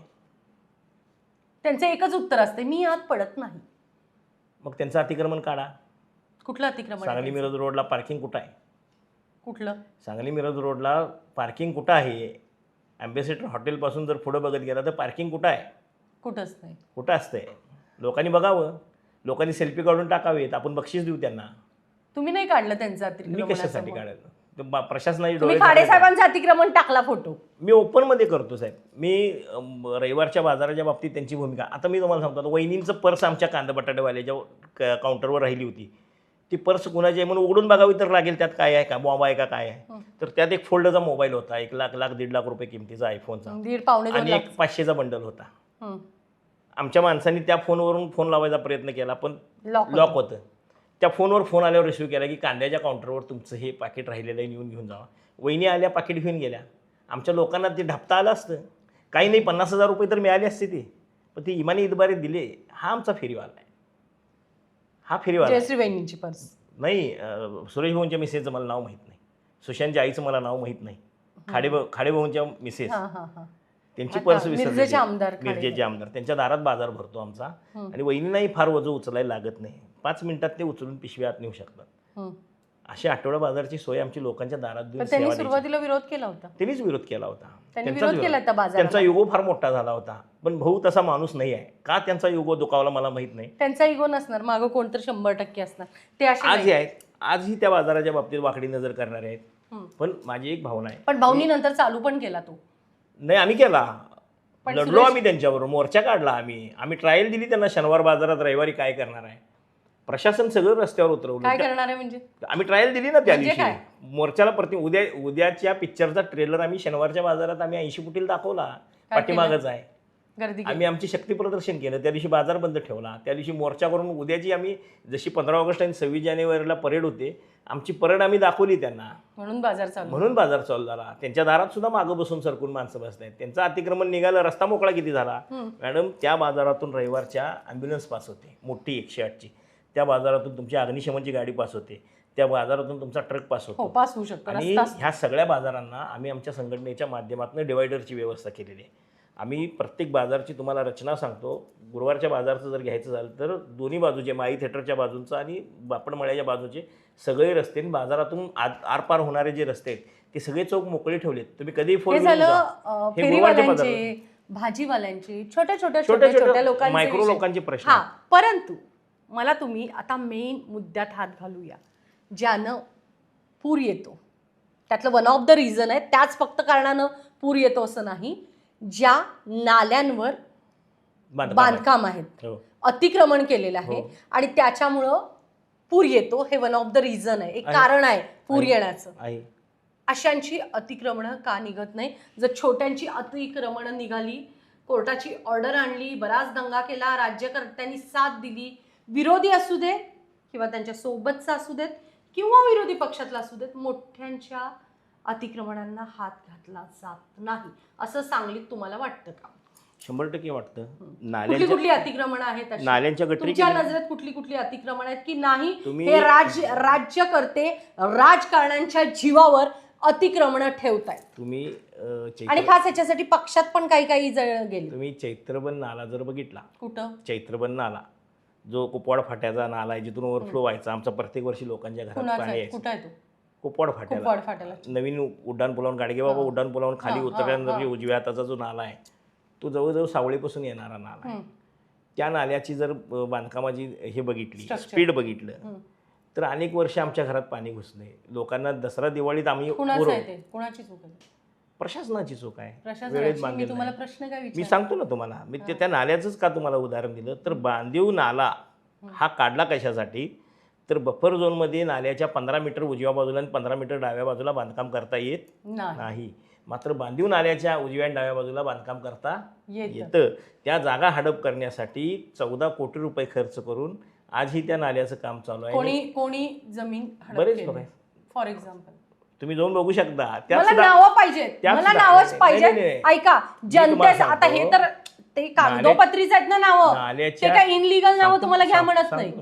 त्यांचं एकच उत्तर असते, मी आत पडत नाही. मग त्यांचं अतिक्रमण काढा. कुठलं अतिक्रमण? सांगली मिरज रोडला पार्किंग कुठं आहे? कुठलं? सांगली मिरज रोडला पार्किंग कुठं आहे? अँबेसेडर हॉटेलपासून जर पुढं बघत गेला तर पार्किंग कुठं आहे? कुठंच नाही. कुठं असतंय? लोकांनी बघावं, लोकांनी सेल्फी काढून टाकावेत, आपण बक्षीस देऊ त्यांना. तुम्ही नाही काढलं त्यांचं अतिक्रमण? मी कशासाठी काढायचं? प्रशासनाची तुम्ही खाडे साहेबांचं अतिक्रमण टाकला फोटो. मी ओपन मध्ये करतो साहेब. मी रविवारच्या बाजाराच्या बाबतीत त्यांची भूमिका, आता मी तुम्हाला सांगतो, वहिनींचं पर्स आमच्या कांदा बटाटेवाल्याच्या काउंटरवर राहिली होती. ती पर्स कुणाची आहे म्हणून उघडून बघावी तर लागेल, त्यात काय आहे का, बॉम्ब आहे का काय आहे. तर त्यात एक फोल्डरचा मोबाईल होता, 1 लाख 1.5 लाख रुपये किमतीचा आयफोनचा, आणि एक 500चा बंडल होता. आमच्या माणसांनी त्या फोनवरून फोन लावायचा प्रयत्न केला, पण लॉक होतं. त्या फोनवर फोन आल्यावर रिसिव्ह केला की कांद्याच्या काउंटरवर तुमचं हे पाकिट राहिलेलं आहे, येऊन घेऊन जावा. वहिनी आल्या, पाकिट घेऊन गेल्या. आमच्या लोकांना ते ढापता आलं असतं, काही नाही 50,000 रुपये तर मिळाले असते ते, पण ते इमानी इतबारे दिले. हा आमचा फेरीवाला आहे. हा फेरीवाला जयश्री वहिनींची पर्स नाही. सुरेश भाऊंच्या मिसेसचं मला नाव माहीत नाही, सुशांतच्या आईचं मला नाव माहीत नाही, खाडे भाऊंच्या मिसेस, त्यांची पर्स मिरजेचे आमदार त्यांच्या दारात बाजार भरतो आमचा, आणि वहिनींनाही फार वजन उचलायला लागत नाही. 5 मिनिटात ते उचलून पिशव्या आत नेऊ शकतात. अशी आठवडा बाजारची सोय आमची लोकांच्या दारात देऊन त्यांनी सुरुवातीला विरोध केला होता. त्यांनीच विरोध केला होता. त्यांचा युगो फार मोठा झाला होता, पण भाऊ तसा माणूस नाही आहे. का त्यांचा युगो दुखावला मला माहित नाही. त्यांचा इगो नसणार, मागं कोणतरी 100% असणार. ते आजही आहेत, आजही त्या बाजाराच्या बाबतीत वाकडी नजर करणारे आहेत. पण माझी एक भावना आहे, पण भाऊनी नंतर चालू पण केला तो. नाही, आम्ही केला, लढलो आम्ही त्यांच्याबरोबर, मोर्चा काढला आम्ही ट्रायल दिली त्यांना. शनिवार बाजारात रविवारी काय करणार आहे, प्रशासन सगळं रस्त्यावर उतरवलं. काय करणार आहे म्हणजे? आम्ही ट्रायल दिली ना त्या दिवशी मोर्चाला. उद्याच्या पिक्चरचा ट्रेलर आम्ही शनिवारच्या बाजारात आम्ही 80 फुटील दाखवला, पाठीमागच आहे. आम्ही आमची शक्ती प्रदर्शन केलं. त्या दिवशी बाजार बंद ठेवला. त्या दिवशी मोर्चा करून उद्याची आम्ही जशी 15 ऑगस्ट आणि 26 जानेवारीला परेड होते, आमची परेड आम्ही दाखवली त्यांना, म्हणून बाजार चालू झाला. त्यांच्या दारात सुद्धा मागं बसून सरकून माणसं बसतायत. त्यांचं अतिक्रमण निघालं, रस्ता मोकळा किती झाला मॅडम. त्या बाजारातून रविवारच्या ॲम्ब्युलन्स पास होते, मोठी 108ची. त्या बाजारातून तुमची अग्निशमनची गाडी पास होते. त्या बाजारातून तुमचा ट्रक पास होतो, पास होऊ शकतो. आणि ह्या सगळ्या बाजारांना आम्ही आमच्या संघटनेच्या माध्यमातून डिवायडरची व्यवस्था केलेली आहे. आम्ही प्रत्येक बाजारची तुम्हाला रचना सांगतो. गुरुवारच्या बाजारचं जर घ्यायचं झालं तर दोन्ही बाजूचे, माई थिएटरच्या बाजूचं आणि बापडमळ्याच्या बाजूचे सगळे रस्ते, बाजारातून आरपार होणारे जे रस्ते आहेत ते सगळे चौक मोकळे ठेवलेत. तुम्ही कधीही फोन भाजीवाल्यांचे, छोट्या लोकांचे, मायक्रो लोकांचे प्रश्न. परंतु मला तुम्ही आता मेन मुद्द्यात हात घालूया, ज्यानं पूर येतो. त्यातलं वन ऑफ द रिझन आहे, त्याच फक्त कारणानं पूर येतो असं नाही. ज्या नाल्यांवर बांधकाम आहेत, अतिक्रमण केलेलं आहे, आणि त्याच्यामुळं पूर येतो, हे वन ऑफ द रिझन आहे, एक कारण आहे पूर येण्याचं. आहे. अशांची अतिक्रमणं का निघत नाही? जर छोट्यांची अतिक्रमणं निघाली, कोर्टाची ऑर्डर आणली, बराच दंगा केला, राज्यकर्त्यांनी साथ दिली, विरोधी असू दे किंवा त्यांच्या सोबतचा असू देत किंवा विरोधी पक्षातला असू देत, मोठ्यांच्या अतिक्रमणांना हात घातला जात नाही असं सांगलीत तुम्हाला वाटतं का? 100% वाटतं. कुठली कुठली अतिक्रमणं आहेत अशी? नाल्यांच्या गटरी तुमच्या नजरेत कुठली कुठली अतिक्रमण आहेत की नाही तुम्ही- हे राज्यकर्ते राजकारण्यांच्या जीवावर अतिक्रमण ठेवतायत? तुम्ही आणि खास ह्याच्यासाठी पक्षात पण काही काही गेले. तुम्ही चैत्रबन नाला जर बघितला, कुठं? चैत्रबन नाला जो कुपवाड फाट्याचा नाला आहे, जिथून ओव्हरफ्लो व्हायचा, आमचा प्रत्येक वर्षी लोकांच्या घरात पाणी यायचं. कुठं आहे तो? कुपवाड कुपवाड फाट्याला. नवीन उड्डाण पुलावून गाडगेबाबा उड्डाण पुलावून खाली उतरल्यानंतर जे उजव्या हाताचा जो नाला आहे तो जवळजवळ सावळीपासून येणारा नाला आहे. त्या नाल्याची जर बांधकामाची हे बघितली, स्पीड बघितलं, तर अनेक वर्ष आमच्या घरात पाणी घुसले. लोकांना दसरा दिवाळीत आम्ही कोणाची चूक आहे? प्रशासनाची चूक आहे, वेळेत प्रशासनाची. मी बांधलेलं तुम्हाला नाही. प्रश्न काय मी विचारला? सांगतो ना तुम्हाला, मी त्या नाल्याचंच का तुम्हाला उदाहरण दिलं तर बांधीव नाला हा काढला कशासाठी, तर बफर झोनमध्ये नाल्याच्या 15 मीटर उजव्या बाजूला आणि 15 मीटर डाव्या बाजूला बांधकाम करता येत नाही. मात्र बांधीव नाल्याच्या उजव्या आणि डाव्या बाजूला बांधकाम करता येतं. त्या जागा हडप करण्यासाठी 14 कोटी रुपये खर्च करून आजही त्या नाल्याचं काम चालू आहे. कोणी जमीन बरेच लोक आहेत. फॉर एक्झाम्पल तुम्ही जाऊन बघू शकता. मला नावं पाहिजेत, मला नावच पाहिजे. ऐका, जनतेचं आता हे तर ते कागदोपत्रीच आहेत ना नावं, ते काय इनलिगल नावं तुम्हाला घ्या म्हणत नाही.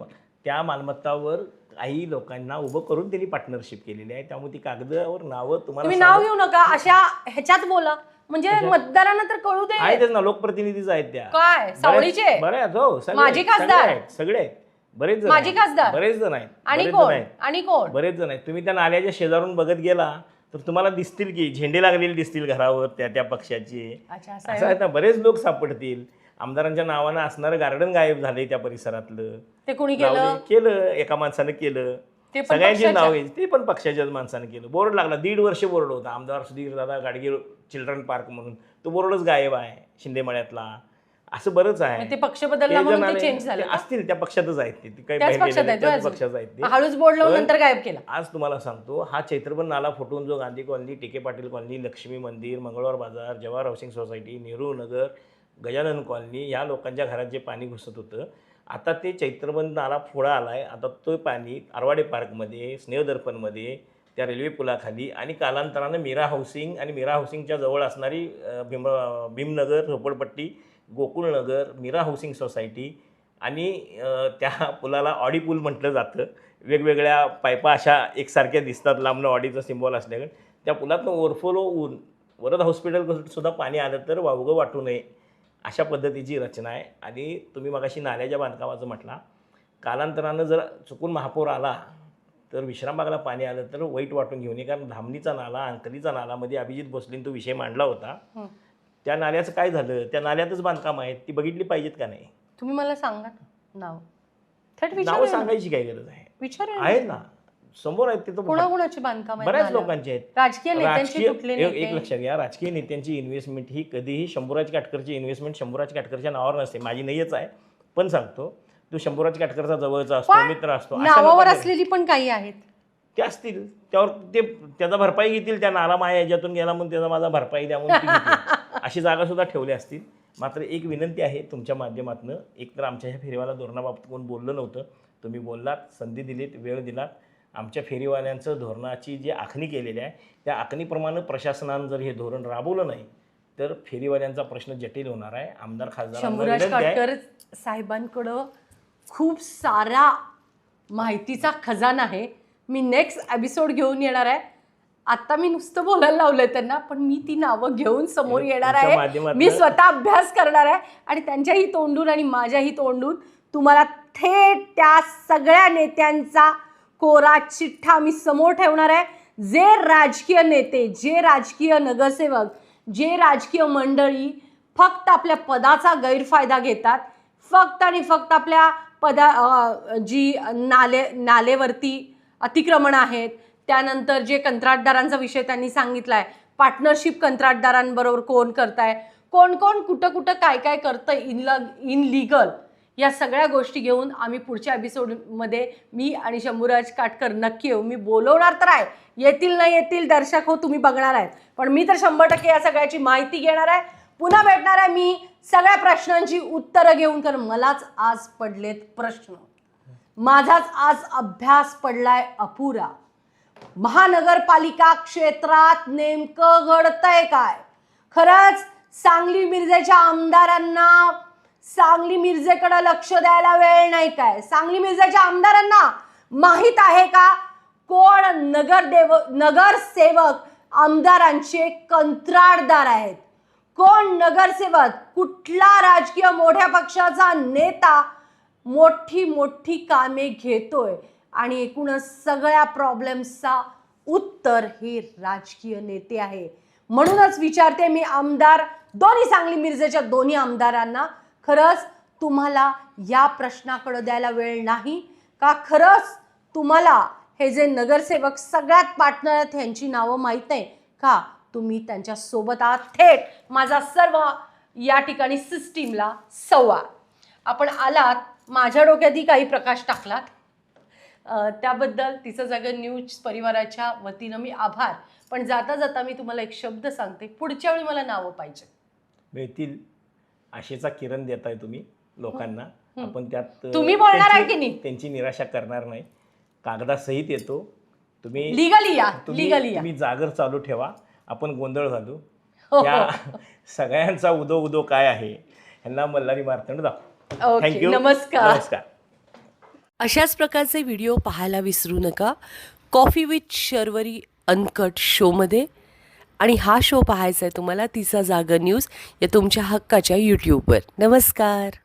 त्या मालमत्तावर काही लोकांना उभं करून त्यांनी पार्टनरशिप केलेली आहे, त्यामुळे ती कागदावर नावं तुम्ही नाव घेऊ नका, अशा ह्याच्यात बोला म्हणजे मतदारांना तर कळू दे. आहेतच ना, लोकप्रतिनिधीच आहेत त्या. काय सावळीचे? बरेच हो, माझे खासदार सगळे बरेच जण, माझे खासदार बरेच जण आहेत. आणि कोण? बरेच जण आहेत. तुम्ही त्या नाल्याच्या शेजारून बघत गेला तर तुम्हाला दिसतील की झेंडे लागलेले दिसतील घरावर त्या पक्षाचे. असं आहेत ना, बरेच लोक सापडतील. आमदारांच्या नावानं असणारं गार्डन गायब झालंय त्या परिसरातलं. ते कोणी केलं? एका माणसानं केलं. सगळ्यांची नाव आहे, ते पण पक्षाच्याच माणसानं केलं. बोर्ड लागला, 1.5 वर्ष बोर्ड होता, आमदार सुधीर दादा गाडगे चिल्ड्रन पार्क म्हणून. तो बोर्डच गायब आहे शिंदेमळ्यातला. असं बरंच आहे. ते पक्ष बदलला म्हणून ते चेंज झाले असतील. त्या पक्षातच आहेत ते काही पक्षात आहेत ते. हळूच बोर्ड लावून नंतर गायब केला. आज तुम्हाला सांगतो, हा चैत्रबन नाला फुटून जो गांधी कॉलनी, टीके पाटील कॉलनी, लक्ष्मी मंदिर, मंगळवार बाजार, Jawahar housing society, Nehru Nagar, Gajanan colony या लोकांच्या घरात जे पाणी घुसत होतं, आता ते चैत्रबन नाला फोडा आलाय. आता तो पाणी आरवाडे पार्कमध्ये, स्नेहदर्पणमध्ये, त्या रेल्वे पुलाखाली आणि कालांतरानं मीरा हाऊसिंग आणि मीरा हाऊसिंगच्या जवळ असणारी भीमनगर, झोपडपट्टी, गोकुळनगर, मीरा हाऊसिंग सोसायटी आणि त्या पुलाला ऑडी पूल म्हटलं जातं. वेगवेगळ्या पायपा अशा एकसारख्या दिसतात, लांबनं ऑडीचं सिम्बॉल असल्याकडे. त्या पुलातनं ओव्हरफ्लो होऊन वरद हॉस्पिटलसुद्धा पाणी आलं तर वावगं वाटू नये अशा पद्धतीची रचना आहे. आणि तुम्ही मगाशी नाल्याच्या बांधकामाचं म्हटला, कालांतरानं जर चुकून महापौर आला तर विश्रामबागला पाणी आलं तर वाईट वाटून घेऊ नये. कारण धामणीचा नाला, अंकलीचा नालामध्ये अभिजित भोसलेंनी तो विषय मांडला होता. त्या नाल्याचं काय झालं? त्या नाल्यातच बांधकाम आहेत, ती बघितली पाहिजेत का नाही? तुम्ही मला सांगा नाव. नावं सांगायची काय गरज आहे? आहेत ना, समोर आहेत. तिथं कोणाकोणाची बांधकाम आहेत? बऱ्याच लोकांची आहेत. राजकीय नेत्यांची कुठले नेते? एक लक्षात घ्या, राजकीय नेत्यांची इन्व्हेस्टमेंट ही कधीही शंभूराज काटकरची इन्व्हेस्टमेंट शंभूराज काटकरच्या नावावर नसते. माझी नाहीच आहे, पण सांगतो, तो शंभूराज काटकरचा जवळचा असतो, मित्र असतो. नावावर असलेली पण काही आहेत, ते असतील, त्यावर ते त्याचा भरपाई घेतील. त्या नाला माया याच्यातून गेला म्हणून त्याचा माझा भरपाई द्या म्हणून अशी जागा सुद्धा ठेवल्या असतील. मात्र एक विनंती आहे तुमच्या माध्यमातून, एकतर आमच्या ह्या फेरीवाला धोरणाबाबत कोण बोललं नव्हतं, तुम्ही बोललात, संधी दिलीत, वेळ दिलात. आमच्या फेरीवाल्यांचं धोरणाची जी आखणी केलेली आहे त्या आखणीप्रमाणे प्रशासनानं जर हे धोरण राबवलं नाही तर फेरीवाल्यांचा प्रश्न जटिल होणार आहे. आमदार शंभूराज काटकर साहेबांकडं खूप सारा माहितीचा खजाना आहे. मी नेक्स्ट एपिसोड घेऊन येणार आहे. आता मी नुसतं बोलायला लावलंय त्यांना, पण मी ती नावं घेऊन समोर येणार आहे. मी स्वतः अभ्यास करणार आहे आणि त्यांच्याही तोंडून आणि माझ्याही तोंडून तुम्हाला थेट त्या सगळ्या नेत्यांचा कोरा चिठ्ठा मी समोर ठेवणार आहे. जे राजकीय नेते, जे राजकीय नगरसेवक, जे राजकीय मंडळी फक्त आपल्या पदाचा गैरफायदा घेतात, फक्त आणि फक्त आपल्या जी नालेवरती अतिक्रमण आहेत, त्यानंतर जे कंत्राटदारांचा विषय त्यांनी सांगितला आहे, पार्टनरशिप कंत्राटदारांबरोबर कोण करताय, कोण कुठं काय काय करतं इनलिगल, या सगळ्या गोष्टी घेऊन आम्ही पुढच्या एपिसोडमध्ये मी आणि शंभूराज काटकर नक्की येऊ. मी बोलवणार तर आहे, येतील नाही येतील दर्शक हो तुम्ही बघणार आहेत, पण मी तर 100% या सगळ्याची माहिती घेणार आहे. पुन्हा भेटणार आहे मी सगळ्या प्रश्नांची उत्तरं घेऊन, कारण मलाच आज पडलेत प्रश्न, माझाच आज अभ्यास पडलाय अपुरा. महानगरपालिका क्षेत्रात नेमकं घडतंय काय? खरंच सांगली मिरजेच्या आमदारांना सांगली मिरजेकडे लक्ष द्यायला वेळ नाही काय? सांगली मिरजेच्या आमदारांना माहित आहे का कोण नगरसेवक आमदारांचे कंत्राटदार आहेत? कोण नगरसेवक, कुठला राजकीय मोठ्या पक्षाचा नेता मोठी मोठी कामे घेतोय आणि एकूणच सगळ्या प्रॉब्लेम्सचा उत्तर हे राजकीय नेते आहे. म्हणूनच विचारते मी आमदार दोन्ही सांगली मिरजेच्या दोन्ही आमदारांना, खरंच तुम्हाला या प्रश्नाकडे द्यायला वेळ नाही का? खरंच तुम्हाला हे जे नगरसेवक सगळ्यात पार्टनर आहेत ह्यांची नावं माहीत नाही का? तुम्ही त्यांच्या सोबत आहात थेट. माझा सर्व या ठिकाणी सिस्टीमला संवाद. आपण आलात, माझ्या डोक्यातही काही प्रकाश टाकलात, त्याबद्दल तिचं जागर न्यूज परिवाराच्या वतीनं मी आभार. पण जाता जाता मी तुम्हाला एक शब्द सांगते, पुढच्या वेळी मला नावं पाहिजे. मिळतील आशेचा किरण देताय तुम्ही लोकांना. आपण त्यात तुम्ही बोलणार आहे की नाही? त्यांची निराशा करणार नाही, कागदासहित येतो. तुम्ही लिगली या, तुम्ही जागर चालू ठेवा, आपण गोंधळ घालू. त्या सगळ्यांचा उदो काय आहे ह्यांना मल्हारी मार्तंड दाखव. थँक्यू, नमस्कार. अशाच प्रकारचे व्हिडिओ पाहायला विसरू नका कॉफी विथ शर्वरी अनकट शोमध्ये. आणि हा शो पाहायचा आहे तुम्हाला तिचा जागर न्यूज या तुमच्या हक्काच्या यूट्यूबवर. नमस्कार.